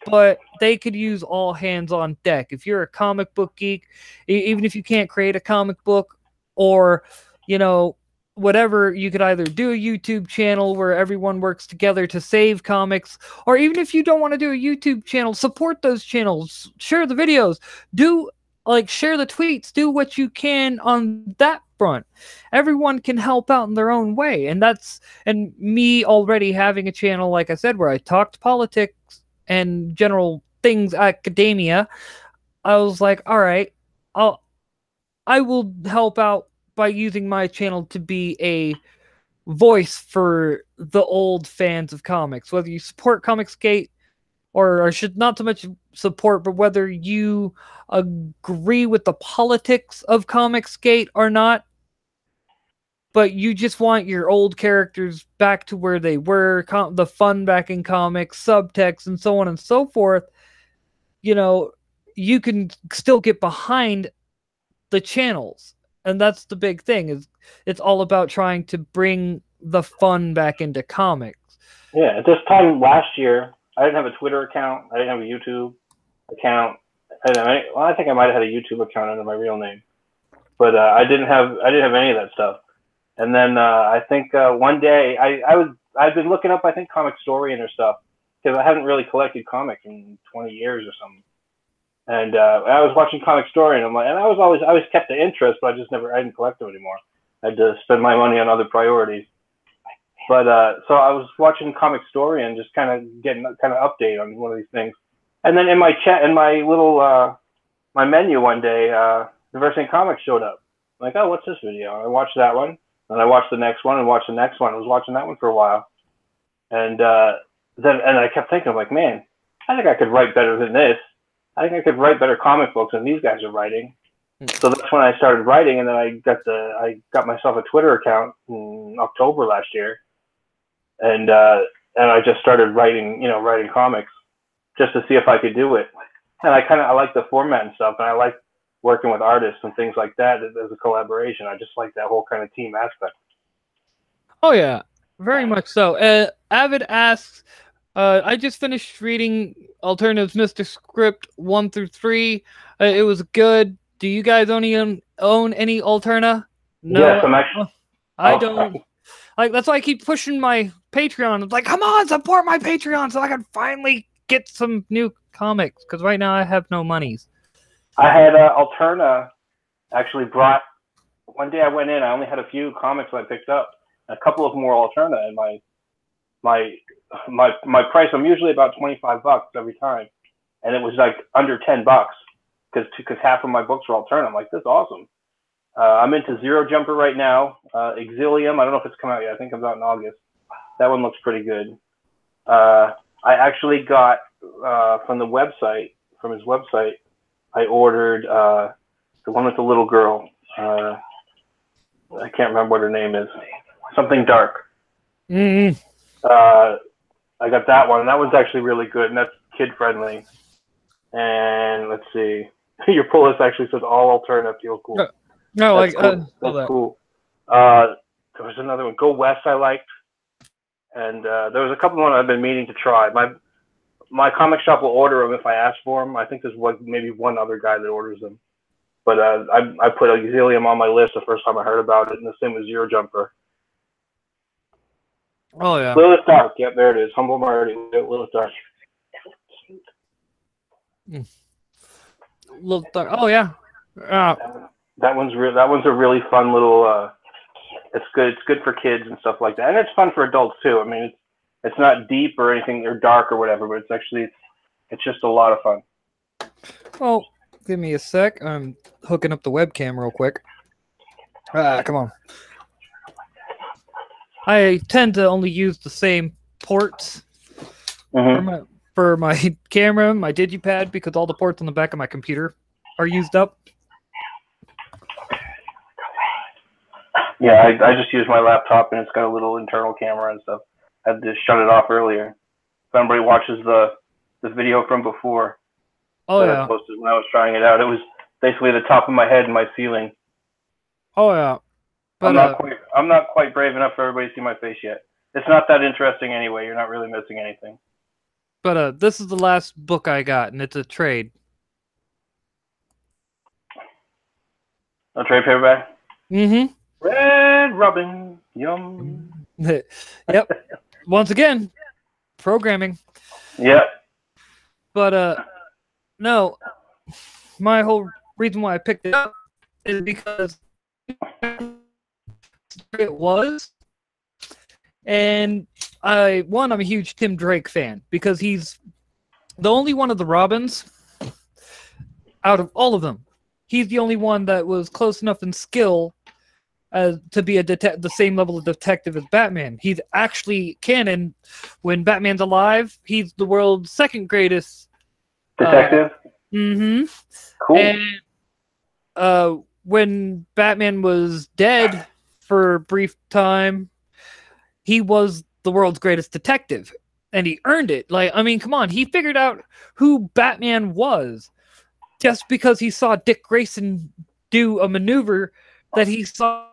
but they could use all hands on deck. If you're a comic book geek, even if you can't create a comic book or, whatever, you could either do a YouTube channel where everyone works together to save comics, or even if you don't want to do a YouTube channel, support those channels, share the videos, do like share the tweets, do what you can on that front. Everyone can help out in their own way, and me already having a channel, like I said, where I talked politics and general things, academia. I was like, all right, I will help out by using my channel to be a voice for the old fans of comics, whether you support Comicsgate or should not so much support, but whether you agree with the politics of Comicsgate or not, but you just want your old characters back to where they were, the fun back in comics, subtext, and so on and so forth, you know, you can still get behind the channels. And that's the big thing, is it's all about trying to bring the fun back into comics. Yeah, at this time last year, I didn't have a Twitter account. I didn't have a YouTube account. I think I might have had a YouTube account under my real name, but I didn't have any of that stuff. And then I think one day I've been looking up, I think, Comicstorian or stuff, because I haven't really collected comics in 20 years or something. And I was watching Comicstorian. I'm like, and I always kept the interest, but I didn't collect them anymore. I had to spend my money on other priorities. But so I was watching Comicstorian, just kind of getting kind of update on one of these things. And then in my chat, in my little my menu one day, Diversity in Comics showed up. I'm like, oh, what's this video? I watched that one, and I watched the next one, and watched the next one. I was watching that one for a while, and then I kept thinking, I'm like, man, I think I could write better than this. I think I could write better comic books than these guys are writing. So that's when I started writing, and then I got myself a Twitter account in October last year, and I just started writing comics just to see if I could do it. And I like the format and stuff, and I like working with artists and things like that as a collaboration. I just like that whole kind of team aspect. Oh yeah, very much so. Avid asks, I just finished reading Alternatives Mr. Script 1 through 3. It was good. Do you guys own any Alterna? No, Yes, I'm actually. I don't. Like, that's why I keep pushing my Patreon. It's like, come on, support my Patreon so I can finally get some new comics. Because right now I have no monies. I had Alterna actually brought. One day I went in. I only had a few comics I picked up. A couple of more Alterna, and my price. I'm usually about $25 every time, and it was like under $10 because half of my books are Alterna. I'm like, this is awesome. I'm into Zero Jumper right now. Exilium, I don't know if it's come out yet. I think it comes out in August. That one looks pretty good. I actually got from his website, I ordered the one with the little girl. I can't remember what her name is. Something Dark. Mm-hmm. I got that one, and that one's actually really good, and that's kid friendly. And let's see, your pull list actually says all Alterna. Feel cool. No, that's like cool. That's cool. There was another one, Go West, I liked, and there was a couple of ones I've been meaning to try. My comic shop will order them if I ask for them. I think there's maybe one other guy that orders them, but I put Exilium on my list the first time I heard about it, and the same with Zero Jumper. Oh yeah. Lilith Dark, yep, there it is. Humble Marty, Lilith Dark. Lilith Dark. Oh yeah. That one's a really fun little. It's good. It's good for kids and stuff like that, and it's fun for adults too. I mean, it's not deep or anything or dark or whatever, but it's just a lot of fun. Oh, give me a sec. I'm hooking up the webcam real quick. Come on. I tend to only use the same ports for my camera, my digipad, because all the ports on the back of my computer are used up. Yeah, I just use my laptop, and it's got a little internal camera and stuff. I had to shut it off earlier. If anybody watches the video from before, oh yeah, I posted when I was trying it out, it was basically the top of my head and my ceiling. Oh yeah. But, I'm not quite brave enough for everybody to see my face yet. It's not that interesting anyway. You're not really missing anything. But this is the last book I got, and it's a trade. A trade paperback? Mm-hmm. Red Robin. Yum. Yep. Once again, programming. Yep. But no, my whole reason why I picked it up is because it was, and I'm a huge Tim Drake fan because he's the only one of the Robins out of all of them. He's the only one that was close enough in skill to be the same level of detective as Batman. He's actually canon. When Batman's alive, he's the world's second greatest Detective? Mm-hmm. Cool. And when Batman was dead for a brief time, he was the world's greatest detective. And he earned it. Like, I mean, come on. He figured out who Batman was just because he saw Dick Grayson do a maneuver that he saw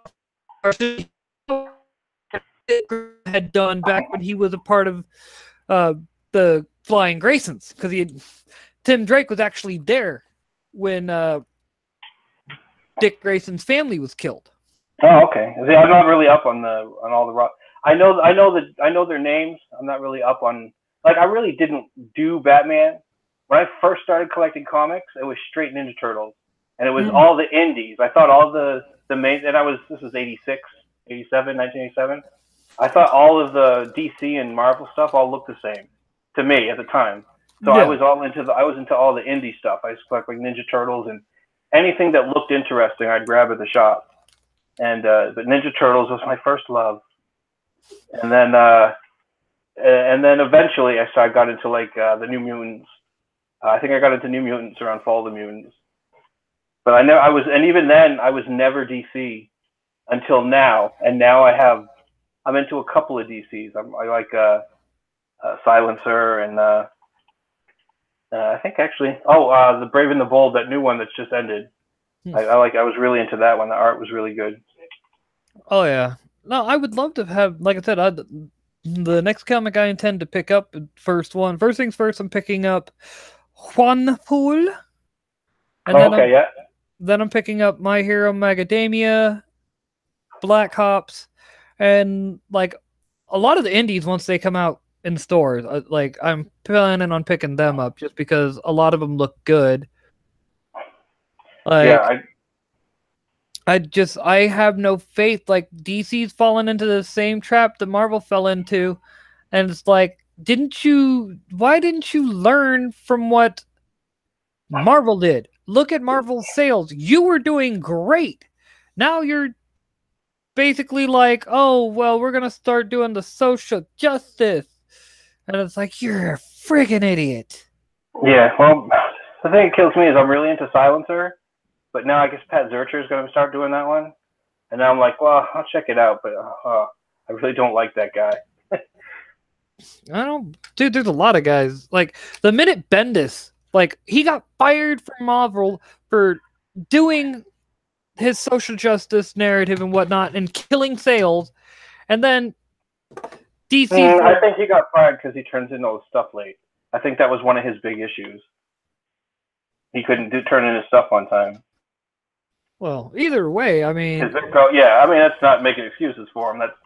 had done back when he was a part of the Flying Graysons. Because Tim Drake was actually there when Dick Grayson's family was killed. Oh, okay. See, I'm not really up on all the I know their names. I'm not really up on, like, I really didn't do Batman. When I first started collecting comics, it was straight Ninja Turtles, and it was all the indies. I thought all the main, and this was 86, 87, 1987. I thought all of the DC and Marvel stuff all looked the same to me at the time. So yeah. I was into all the indie stuff. I used to collect like Ninja Turtles and anything that looked interesting, I'd grab at the shop. And but Ninja Turtles was my first love. And then eventually I got into like the New Mutants. I think I got into New Mutants around Fall of the Mutants. But and even then I was never DC until now. And now I'm into a couple of DCs. I like Silencer and I think actually The Brave and the Bold, that new one that's just ended. I was really into that one. The art was really good. Oh yeah. No, I would love to have, like I said, the next comic I intend to pick up, first things first, I'm picking up Juanpool. And then I'm picking up My Hero Macadamia, Black Hops, and like a lot of the indies once they come out in stores. Like I'm planning on picking them up just because a lot of them look good. Like, yeah, I have no faith. Like DC's fallen into the same trap that Marvel fell into, and it's like, why didn't you learn from what Marvel did? Look at Marvel's sales. You were doing great. Now you're basically like, oh well, we're gonna start doing the social justice, and it's like, you're a friggin' idiot. Yeah, well, the thing that kills me is I'm really into Silencer. But now I guess Pat Zurcher is going to start doing that one. And now I'm like, well, I'll check it out. But I really don't like that guy. Dude, there's a lot of guys. Like, the minute Bendis, like, he got fired from Marvel for doing his social justice narrative and whatnot and killing sales. And then DC... I think he got fired because he turns in all his stuff late. I think that was one of his big issues. He couldn't turn in his stuff on time. Well, either way, I mean... that's not making excuses for him. That's,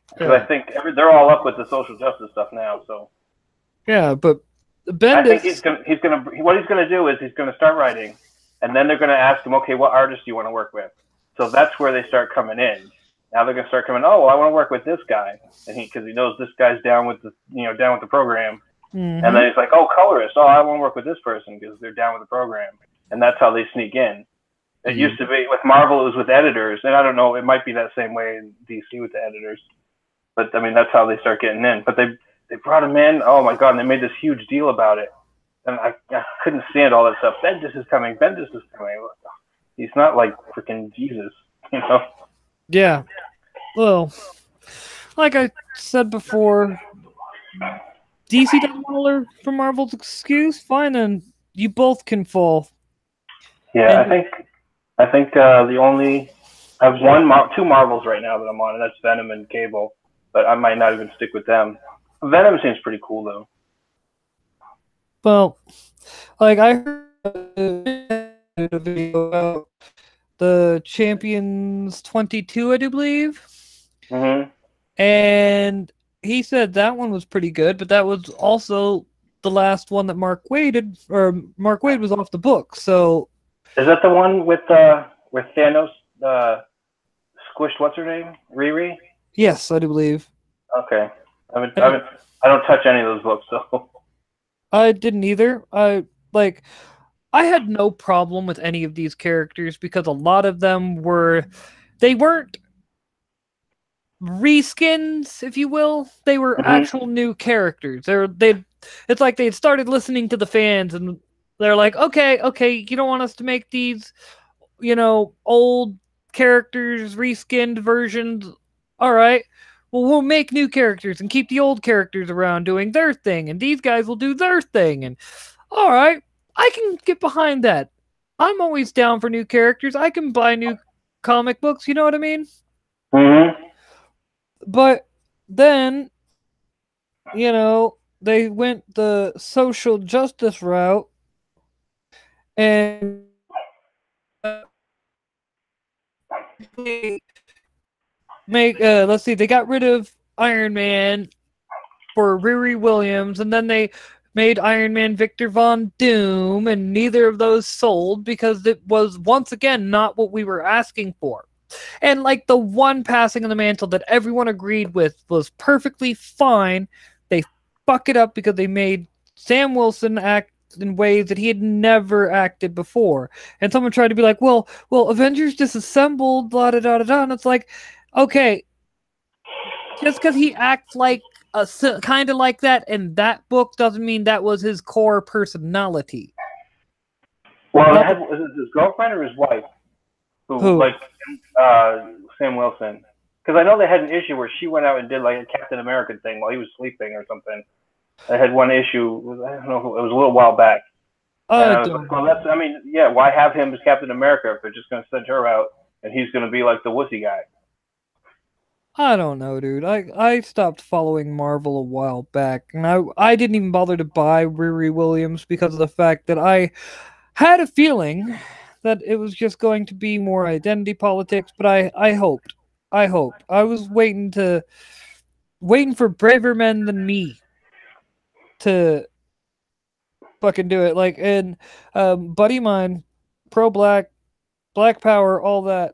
because I think they're all up with the social justice stuff now, so... Yeah, but Bendis... I think what he's gonna do is he's gonna start writing, and then they're gonna ask him, okay, what artist do you want to work with? So that's where they start coming in. Now they're gonna start coming, oh, well, I want to work with this guy, and because he knows this guy's down with the program. Mm-hmm. And then he's like, oh, colorist, oh, I want to work with this person because they're down with the program. And that's how they sneak in. It used to be, with Marvel, it was with editors. And I don't know, it might be that same way in DC with the editors. But, I mean, that's how they start getting in. But they brought him in, oh my God, and they made this huge deal about it. And I couldn't stand all that stuff. Bendis is coming. He's not like freaking Jesus, Yeah. Well, like I said before... DC doesn't want to learn from Marvel's excuse. Fine, then you both can fall. Yeah, I think the only I have two Marvels right now that I'm on, and that's Venom and Cable. But I might not even stick with them. Venom seems pretty cool though. Well, like I heard a video about the Champions 22, I do believe. Mm-hmm. And he said that one was pretty good, but that was also the last one that Mark Waid was off the book. So Is that the one with where Thanos squished what's her name? Riri? Yes, I do believe. Okay. I don't touch any of those books, so. I didn't either. I had no problem with any of these characters because a lot of them they weren't reskins, if you will. They were actual new characters. It's like they'd started listening to the fans and they're like, okay, you don't want us to make these, old characters, reskinned versions. All right. Well, we'll make new characters and keep the old characters around doing their thing, and these guys will do their thing. And all right, I can get behind that. I'm always down for new characters. I can buy new comic books. You know what I mean? Mm-hmm. But then, they went the social justice route and they got rid of Iron Man for Riri Williams, and then they made Iron Man Victor Von Doom, and neither of those sold because it was once again not what we were asking for. And like the one passing of the mantle that everyone agreed with was perfectly fine, they fuck it up because they made Sam Wilson act in ways that he had never acted before. And someone tried to be like, well, Avengers Disassembled, blah, da, da, da, da. And it's like, okay, just because he acts like kind of like that in that book doesn't mean that was his core personality. Well, was it his girlfriend or his wife? Who? Like Sam Wilson. Because I know they had an issue where she went out and did like a Captain America thing while he was sleeping or something. I had one issue. I don't know. It was a little while back. Why have him as Captain America if they're just going to send her out and he's going to be like the wussy guy? I don't know, dude. I stopped following Marvel a while back, and I didn't even bother to buy Riri Williams because of the fact that I had a feeling that it was just going to be more identity politics, but I hoped. I was waiting for braver men than me to fucking do it. Like, and buddy of mine, pro-black, black power, all that.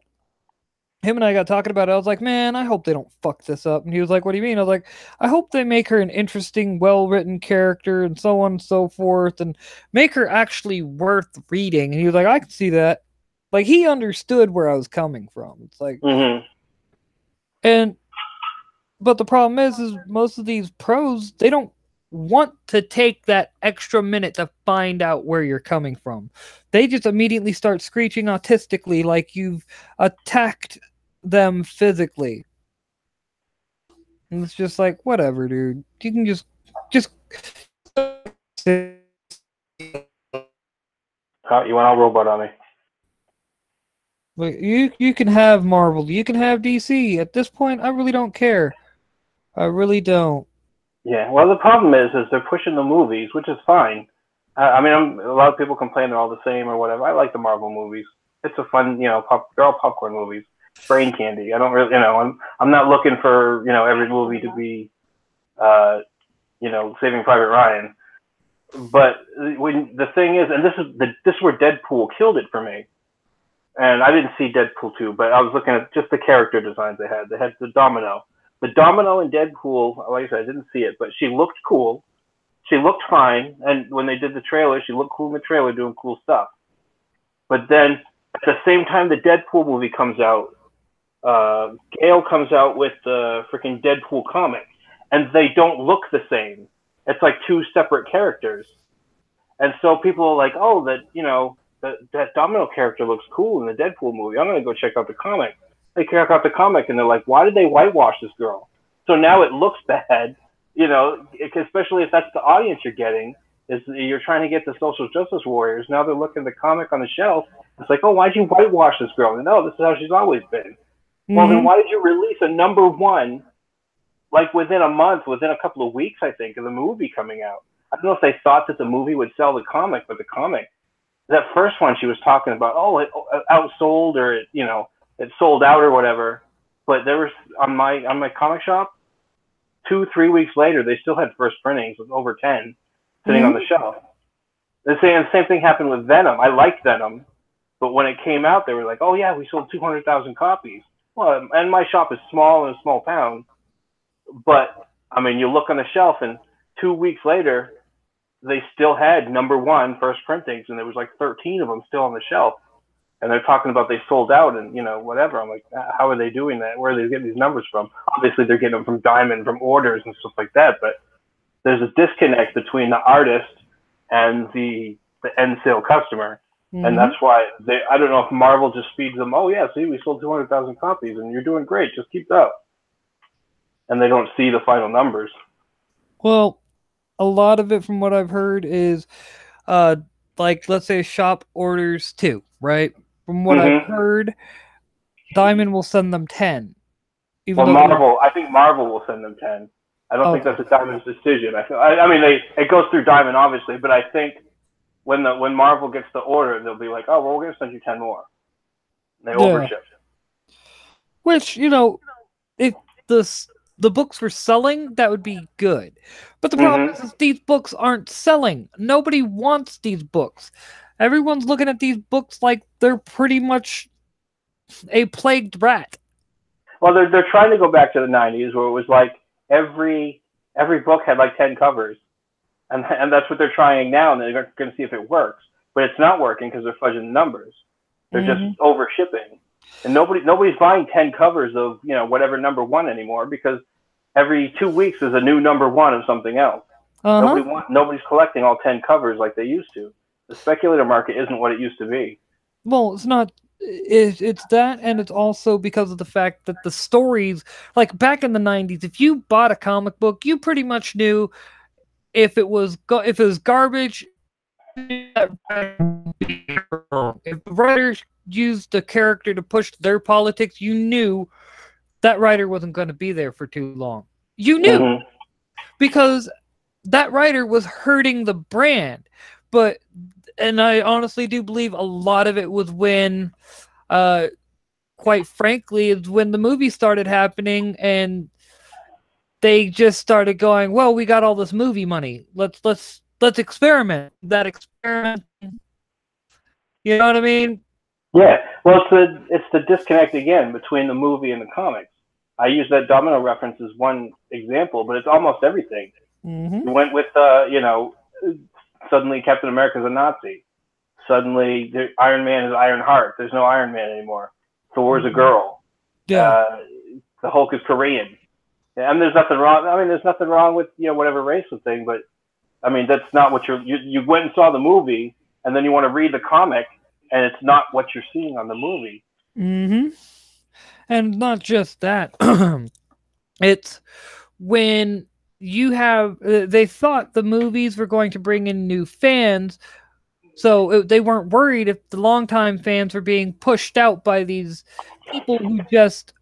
Him and I got talking about it. I was like, man, I hope they don't fuck this up. And he was like, what do you mean? I was like, I hope they make her an interesting, well-written character and so on and so forth and make her actually worth reading. And he was like, I can see that. Like, he understood where I was coming from. It's like, but the problem is most of these pros, they don't want to take that extra minute to find out where you're coming from. They just immediately start screeching autistically like you've attacked them physically. And it's just like, whatever, dude. You can just you went all robot on me. Like, you can have Marvel, you can have DC. At this point, I really don't care. I really don't. Yeah, well, the problem is they're pushing the movies, which is fine. A lot of people complain they're all the same or whatever. I like the Marvel movies. It's a fun, they're all popcorn movies, brain candy. I don't really, I'm not looking for, every movie to be, Saving Private Ryan. But when the thing is, and this is where Deadpool killed it for me. And I didn't see Deadpool 2, but I was looking at just the character designs they had. They had the Domino. The Domino in Deadpool, like I said, I didn't see it, but she looked cool. She looked fine, and when they did the trailer, she looked cool in the trailer doing cool stuff. But then, at the same time the Deadpool movie comes out, Gale comes out with the freaking Deadpool comic, and they don't look the same. It's like two separate characters. And so people are like, oh, that Domino character looks cool in the Deadpool movie. I'm going to go check out the comic. They check out the comic, and they're like, why did they whitewash this girl? So now it looks bad, especially if that's the audience you're getting, is you're trying to get the social justice warriors. Now they're looking at the comic on the shelf. It's like, oh, why'd you whitewash this girl? No, this is how she's always been. Well, then why did you release a #1, like within a month, within a couple of weeks, I think, of the movie coming out? I don't know if they thought that the movie would sell the comic, but the comic, that first one she was talking about, oh, it outsold or it sold out or whatever. But there was on my comic shop, 2-3 weeks later, they still had first printings with over 10 sitting on the shelf. The same thing happened with Venom. I liked Venom, But when it came out, they were like, "Oh yeah, we sold 200,000 copies." Well, and my shop is small in a small town, but I mean, you look on the shelf, and 2 weeks later, they still had #1 first printings, and there was like 13 of them still on the shelf. And they're talking about they sold out and, whatever. I'm like, how are they doing that? Where are they getting these numbers from? Obviously, they're getting them from Diamond, from orders and stuff like that. But there's a disconnect between the artist and the end sale customer. Mhm. And that's why I don't know if Marvel just feeds them, oh, yeah, see, we sold 200,000 copies and you're doing great. Just keep that up. And they don't see the final numbers. Well, a lot of it from what I've heard is, like, let's say a shop orders 2, right? From what I've heard, Diamond will send them 10. I think Marvel will send them 10. I don't think that's a Diamond's decision. I mean, it goes through Diamond, obviously, but I think when Marvel gets the order, they'll be like, oh, well, we're going to send you 10 more. And they overship. Which, if the books were selling, that would be good. But the problem is these books aren't selling. Nobody wants these books. Everyone's looking at these books like they're pretty much a plagued rat. Well, they're trying to go back to the 90s where it was like every book had like 10 covers. And that's what they're trying now, and they're going to see if it works. But it's not working because they're fudging the numbers. They're just over shipping. And nobody's buying 10 covers of, whatever #1 anymore, because every 2 weeks is a new #1 of something else. Nobody's collecting all 10 covers like they used to. The speculator market isn't what it used to be. Well, it's not. It's that, and it's also because of the fact that the stories, like back in the 90s, if you bought a comic book, you pretty much knew if it was garbage. If the writers used the character to push their politics, you knew that writer wasn't going to be there for too long. You knew because that writer was hurting the brand. And I honestly do believe a lot of it was when, quite frankly, is when the movie started happening and they just started going, well, we got all this movie money. Let's experiment. That experiment, you know what I mean? Yeah. Well, it's the disconnect again between the movie and the comics. I use that Domino reference as one example, but it's almost everything. You went with, suddenly Captain America's a Nazi. Suddenly Iron Man is Iron Heart. There's no Iron Man anymore. Thor's a girl. Yeah. The Hulk is Korean. And there's nothing wrong. I mean, there's nothing wrong with, whatever racial thing, but I mean, that's not what you went and saw the movie, and then you want to read the comic, and it's not what you're seeing on the movie. And not just that. It's when you have, they thought the movies were going to bring in new fans, so they weren't worried if the longtime fans were being pushed out by these people who just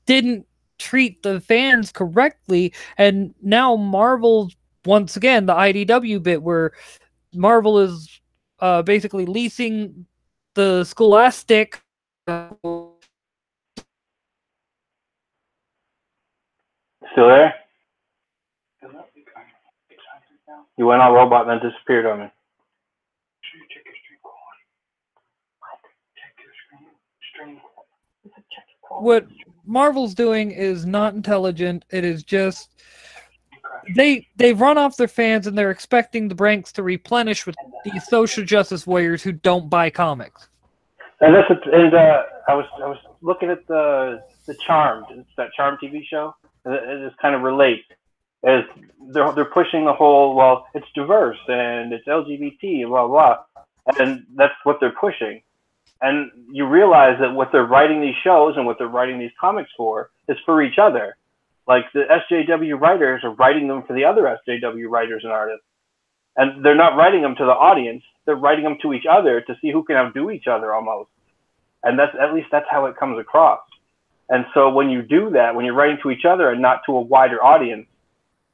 didn't treat the fans correctly. And now Marvel's, once again, the IDW bit where Marvel is basically leasing the Scholastic. Still there? You went all robot and then disappeared on me. What Marvel's doing is not intelligent. It is just they've run off their fans and they're expecting the ranks to replenish with these social justice warriors who don't buy comics. And I was looking at the Charmed. It's that Charmed TV show. It just kind of relates. As they're pushing the whole, well, it's diverse and it's LGBT and blah blah, and that's what they're pushing. And you realize that what they're writing these shows and what they're writing these comics for is for each other. Like the SJW writers are writing them for the other SJW writers and artists. And they're not writing them to the audience. They're writing them to each other to see who can outdo each other almost. And at least that's how it comes across. And so when you do that, when you're writing to each other and not to a wider audience,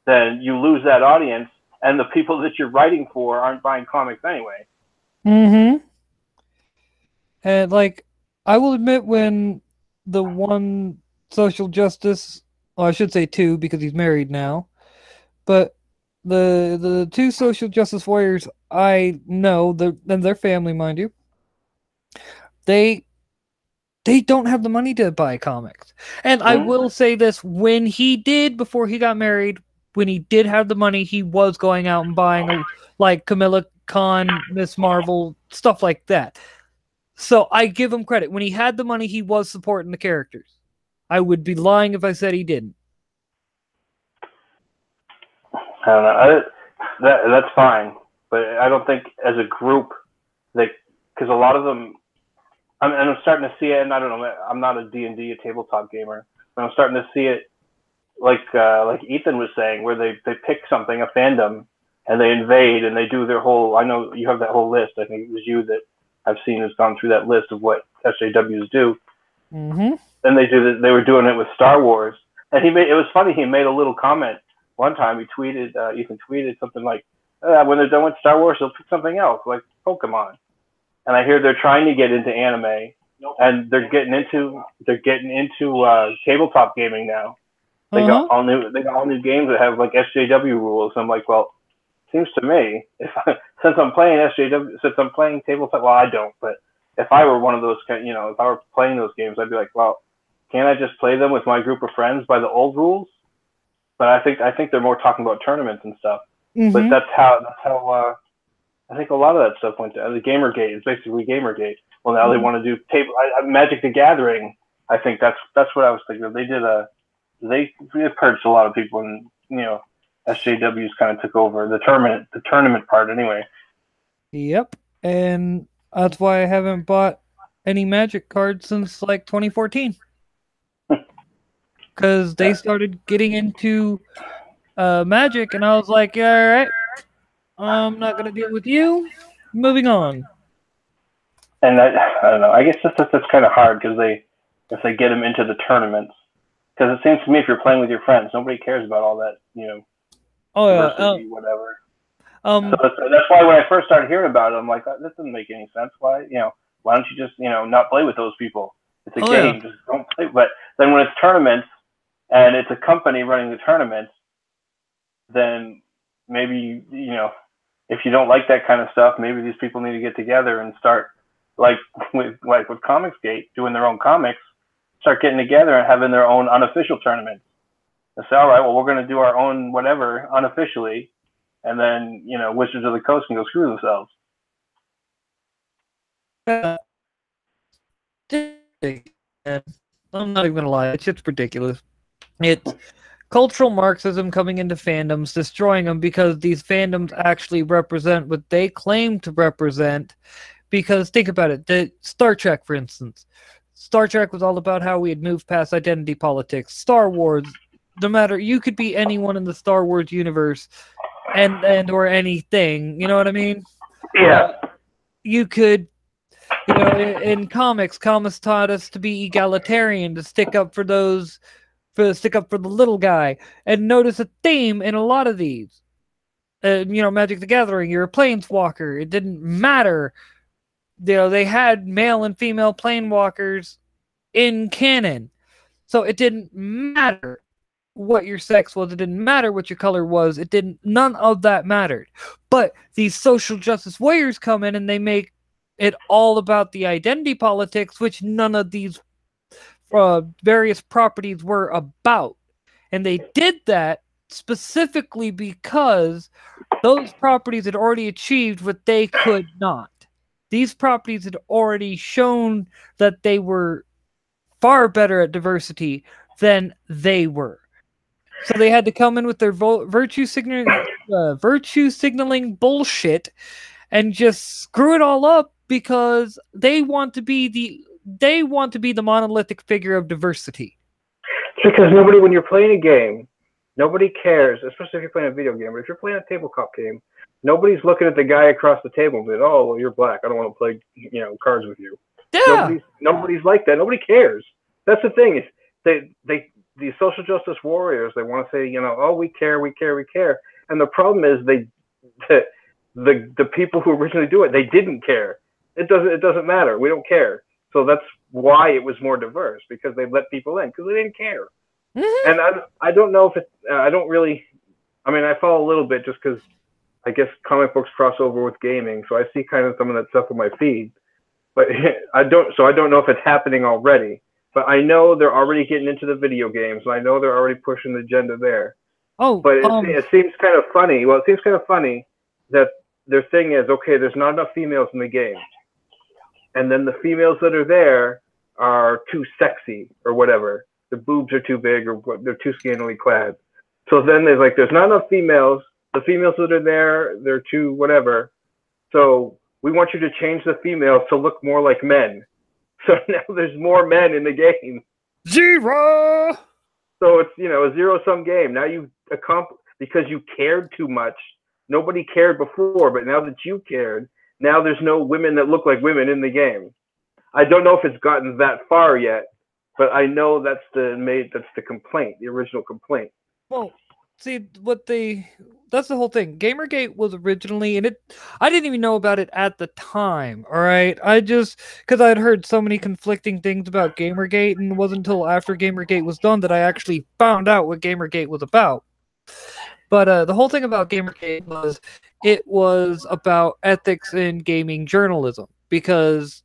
then you lose that audience, and the people that you're writing for aren't buying comics anyway. And I will admit, when the one social justice, well, I should say two because he's married now, but the two social justice warriors I know, and their family, mind you, They don't have the money to buy comics. And I will say this, when he did, before he got married, when he did have the money, he was going out and buying like Camilla Khan, Miss Marvel, stuff like that. So I give him credit. When he had the money, he was supporting the characters. I would be lying if I said he didn't. I don't know. That's fine, but I don't think as a group, because a lot of them, I'm starting to see it, and I don't know. I'm not a D&D, a tabletop gamer, but I'm starting to see it, like Ethan was saying, where they pick something, a fandom, and they invade and they do their whole. I know you have that whole list. I think it was you that I've seen has gone through that list of what SJWs do. Mm-hmm. Then they were doing it with Star Wars, and it was funny. He made a little comment one time. He tweeted, Ethan tweeted something like, "When they're done with Star Wars, they'll pick something else, like Pokemon." And I hear they're trying to get into anime, and they're getting into tabletop gaming now. They got all new games that have like SJW rules. I'm like, well, seems to me since I'm playing tabletop, well, I don't, but if I were one of those, if I were playing those games, I'd be like, well, can't I just play them with my group of friends by the old rules? But I think they're more talking about tournaments and stuff. Mm-hmm. But that's how I think a lot of that stuff went to the Gamergate. It's basically Gamergate. Well, now they want to do Magic the Gathering. I think that's what I was thinking. They purged a lot of people, and SJWs kind of took over the tournament part anyway. Yep, and that's why I haven't bought any Magic cards since like 2014, because they started getting into Magic, and I was like, yeah, all right, I'm not gonna deal with you. Moving on. And I don't know. I guess that's kind of hard because if they get them into the tournaments, because it seems to me if you're playing with your friends, nobody cares about all that, diversity, whatever. So that's why when I first started hearing about it, I'm like, this doesn't make any sense. Why don't you just not play with those people? It's a game, just don't play. But then when it's tournaments and it's a company running the tournaments, then maybe if you don't like that kind of stuff, maybe these people need to get together and start like with Comicsgate doing their own comics, start getting together and having their own unofficial tournaments. And say, all right, well, we're going to do our own whatever unofficially, and then Wizards of the Coast can go screw themselves. I'm not even gonna lie, it's just ridiculous. It's cultural Marxism coming into fandoms, destroying them because these fandoms actually represent what they claim to represent. Because think about it, the Star Trek, for instance. Star Trek was all about how we had moved past identity politics. Star Wars, no matter, you could be anyone in the Star Wars universe and or anything, you know what I mean? Yeah. You could, in comics taught us to be egalitarian, to stick up for those, stick up for the little guy. And notice a theme in a lot of these. Magic the Gathering, you're a planeswalker. It didn't matter. They had male and female planewalkers in canon. So it didn't matter what your sex was. It didn't matter what your color was. None of that mattered. But these social justice warriors come in and they make it all about the identity politics, which none of these various properties were about. And they did that specifically because those properties had already achieved what they could not. These properties had already shown that they were far better at diversity than they were. So they had to come in with their virtue signaling bullshit and just screw it all up because they want to be the monolithic figure of diversity. Because when you're playing a game, nobody cares, especially if you're playing a video game. But if you're playing a tabletop game, nobody's looking at the guy across the table and being, oh, well, you're black. I don't want to play, cards with you. Yeah. Nobody's like that. Nobody cares. That's the thing. Is these social justice warriors, they want to say, oh, we care. And the problem is the people who originally do it, they didn't care. It doesn't matter. We don't care. So that's why it was more diverse, because they let people in because they didn't care. Mm-hmm. And I don't know if I don't really. I mean, I follow a little bit just because I guess comic books cross over with gaming, so I see kind of some of that stuff on my feed. but I don't know if it's happening already. But I know they're already getting into the video games, and I know they're already pushing the agenda there. Oh, But it seems kind of funny. Well, it seems kind of funny that their thing is, okay, there's not enough females in the game, and then the females that are there are too sexy or whatever. The boobs are too big or they're too scantily clad. So then there's not enough females. The females that are there, they're too whatever. So we want you to change the females to look more like men. So now there's more men in the game. Zero. So it's, a zero-sum game. Now you because you cared too much. Nobody cared before, but now that you cared, now there's no women that look like women in the game. I don't know if it's gotten that far yet, but I know that's the complaint, the original complaint. Well, see, that's the whole thing. Gamergate was originally, and I didn't even know about it at the time, all right? Because I had heard so many conflicting things about Gamergate, and it wasn't until after Gamergate was done that I actually found out what Gamergate was about. But the whole thing about Gamergate was, it was about ethics in gaming journalism, because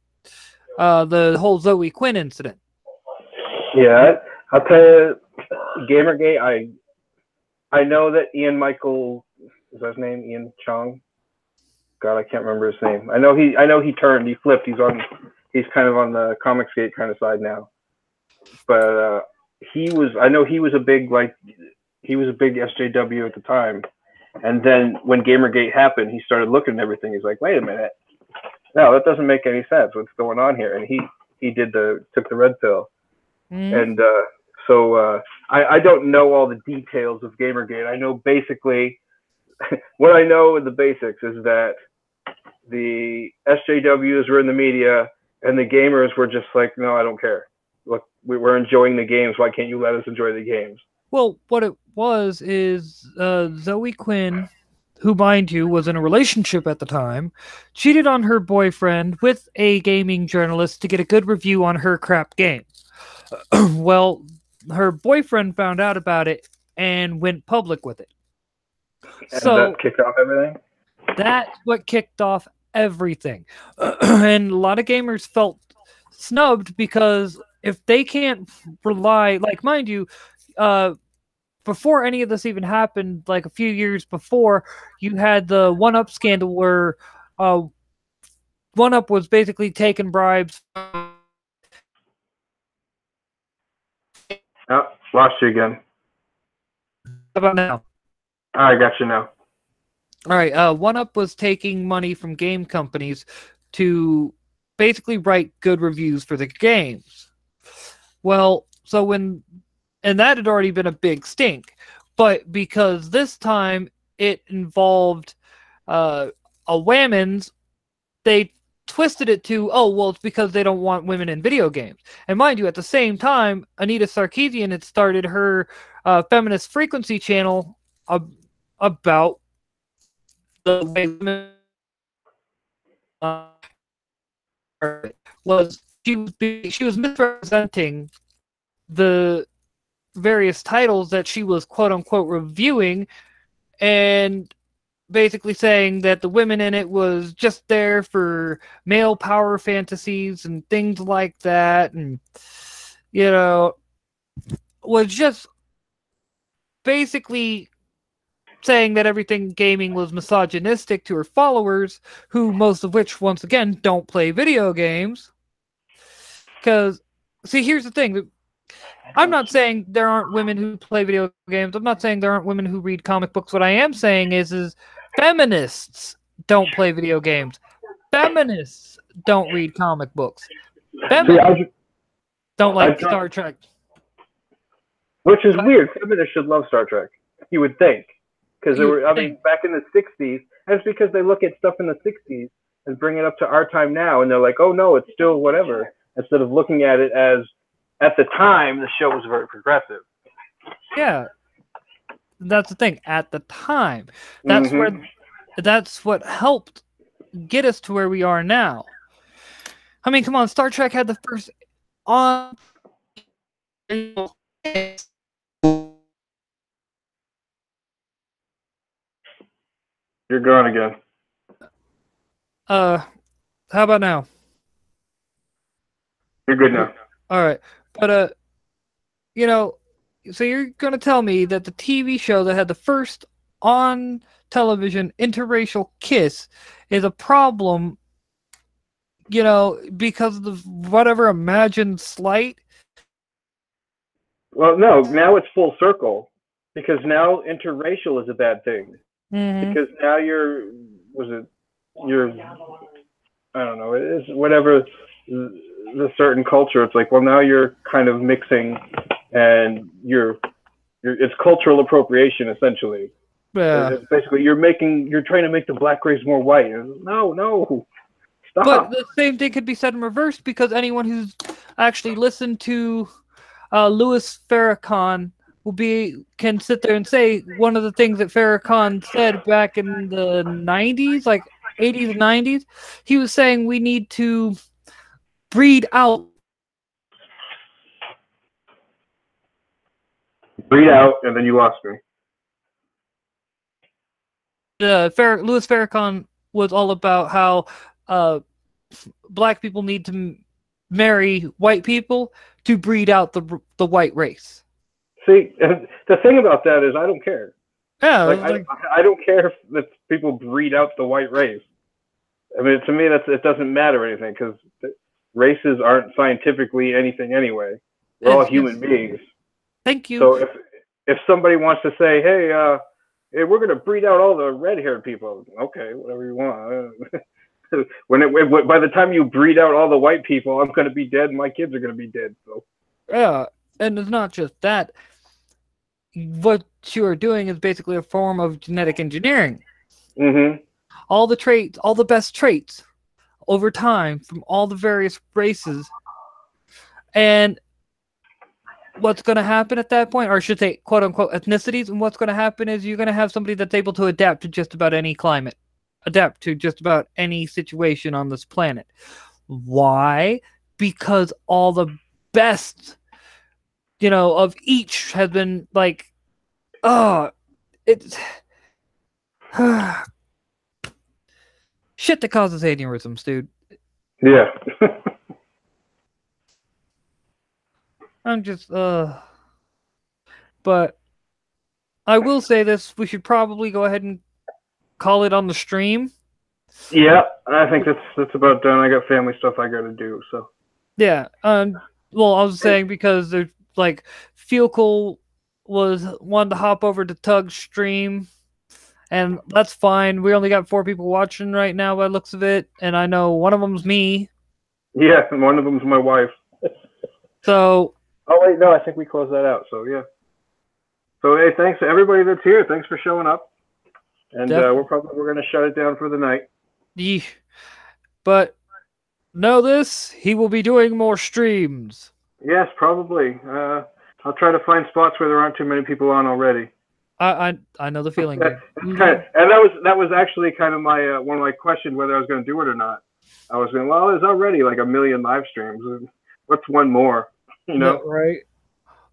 the whole Zoe Quinn incident. Yeah, I'll tell you, Gamergate, I know that Ian Michael, is that his name? Ian Chong? God, I can't remember his name. I know he flipped. He's kind of on the Comicsgate kind of side now. But I know he was a big SJW at the time. And then when Gamergate happened, he started looking at everything. He's like, wait a minute. No, that doesn't make any sense. What's going on here? And he took the red pill. And so I don't know all the details of Gamergate. I know basically what I know in the basics is that the SJWs were in the media and the gamers were just like, no, I don't care. Look, we're enjoying the games. Why can't you let us enjoy the games? Well, what it was is Zoe Quinn, who, mind you, was in a relationship at the time, cheated on her boyfriend with a gaming journalist to get a good review on her crap game. Well, her boyfriend found out about it and went public with it. And so that kicked off everything? That's what kicked off everything. And a lot of gamers felt snubbed because if they can't rely, like, mind you, before any of this even happened, like a few years before, you had the 1UP scandal where 1UP was basically taking bribes. Oh, lost you again. How about now? I got you now. All right. 1UP was taking money from game companies to basically write good reviews for the games. Well, and that had already been a big stink, but because this time it involved a Whammons, they twisted it to, oh, well, it's because they don't want women in video games. And mind you, at the same time, Anita Sarkeesian had started her feminist frequency channel about the way women she was misrepresenting the various titles that she was quote unquote reviewing, and basically saying that the women in it was just there for male power fantasies and things like that, and was just basically saying that everything gaming was misogynistic to her followers, who most of which, once again, don't play video games. Because, see, here's the thing. I'm not saying there aren't women who play video games. I'm not saying there aren't women who read comic books. What I am saying is feminists don't play video games. Feminists don't read comic books. Feminists don't like Star Trek. Which is weird. Feminists should love Star Trek, you would think. Because back in the 60s, and it's because they look at stuff in the 60s and bring it up to our time now, and they're like, oh no, it's still whatever. Instead of looking at it as, at the time, the show was very progressive. Yeah. That's the thing. At the time. That's what helped get us to where we are now. I mean, come on, Star Trek had the first on. You're gone again. How about now? You're good now. All right, but you know, so you're gonna tell me that the TV show that had the first on television interracial kiss is a problem, because of the whatever imagined slight? Well, no, now it's full circle because now interracial is a bad thing. Mm-hmm. Because now I don't know, it is whatever the certain culture. It's like, well, now you're kind of mixing, and it's cultural appropriation essentially. Yeah. It's basically, you're trying to make the black race more white. No, stop. But the same thing could be said in reverse, because anyone who's actually listened to Louis Farrakhan can sit there and say one of the things that Farrakhan said back in the 90s, like 80s and 90s. He was saying we need to breed out. Breed out, and then you lost me. Louis Farrakhan was all about how black people need to marry white people to breed out the white race. See, the thing about that is I don't care. Yeah, I don't care if people breed out the white race. I mean, to me, it doesn't matter anything, because races aren't scientifically anything anyway. We're all human beings. Thank you. So if somebody wants to say, hey, we're going to breed out all the red-haired people, okay, whatever you want. By the time you breed out all the white people, I'm going to be dead and my kids are going to be dead. So. Yeah, and it's not just that. What you are doing is basically a form of genetic engineering. Mm-hmm. All the traits, all the best traits over time from all the various races. And what's going to happen at that point, or I should say, quote unquote, ethnicities, and what's going to happen is you're going to have somebody that's able to adapt to just about any climate, adapt to just about any situation on this planet. Why? Because all the best, of each has been like, it's shit that causes aneurysms, dude. Yeah. I'm just, but I will say this, we should probably go ahead and call it on the stream. Yeah, I think that's about done. I got family stuff I got to do, so. Yeah, well, I was saying because there's, like, Feelcool wanted to hop over to Tug's stream, and that's fine. We only got 4 people watching right now by the looks of it, and I know one of them's me. Yeah, and one of them's my wife. So... Oh, wait, no, I think we closed that out, so yeah. So, hey, thanks to everybody that's here. Thanks for showing up. And we're going to shut it down for the night. Yeah. But know this, he will be doing more streams. Yes, probably. I'll try to find spots where there aren't too many people on already. I know the feeling. And that was actually kind of my one of my questions, whether I was going to do it or not. I was going, well, there's already like 1 million live streams. What's one more? No, right.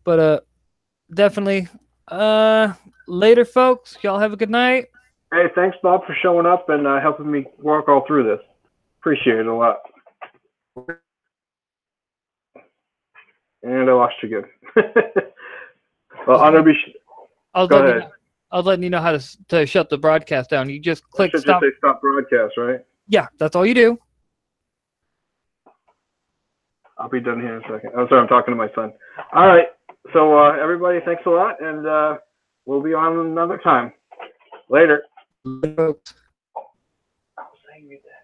But definitely. Later, folks. Y'all have a good night. Hey, thanks, Bob, for showing up and helping me walk all through this. Appreciate it a lot. And I lost you again. Well, I was letting you know how to shut the broadcast down. You just click stop. Just say stop broadcast, right? Yeah, that's all you do. I'll be done here in a second. I'm sorry, I'm talking to my son. All right. So, everybody, thanks a lot, and we'll be on another time. Later. Folks. I'll send you that.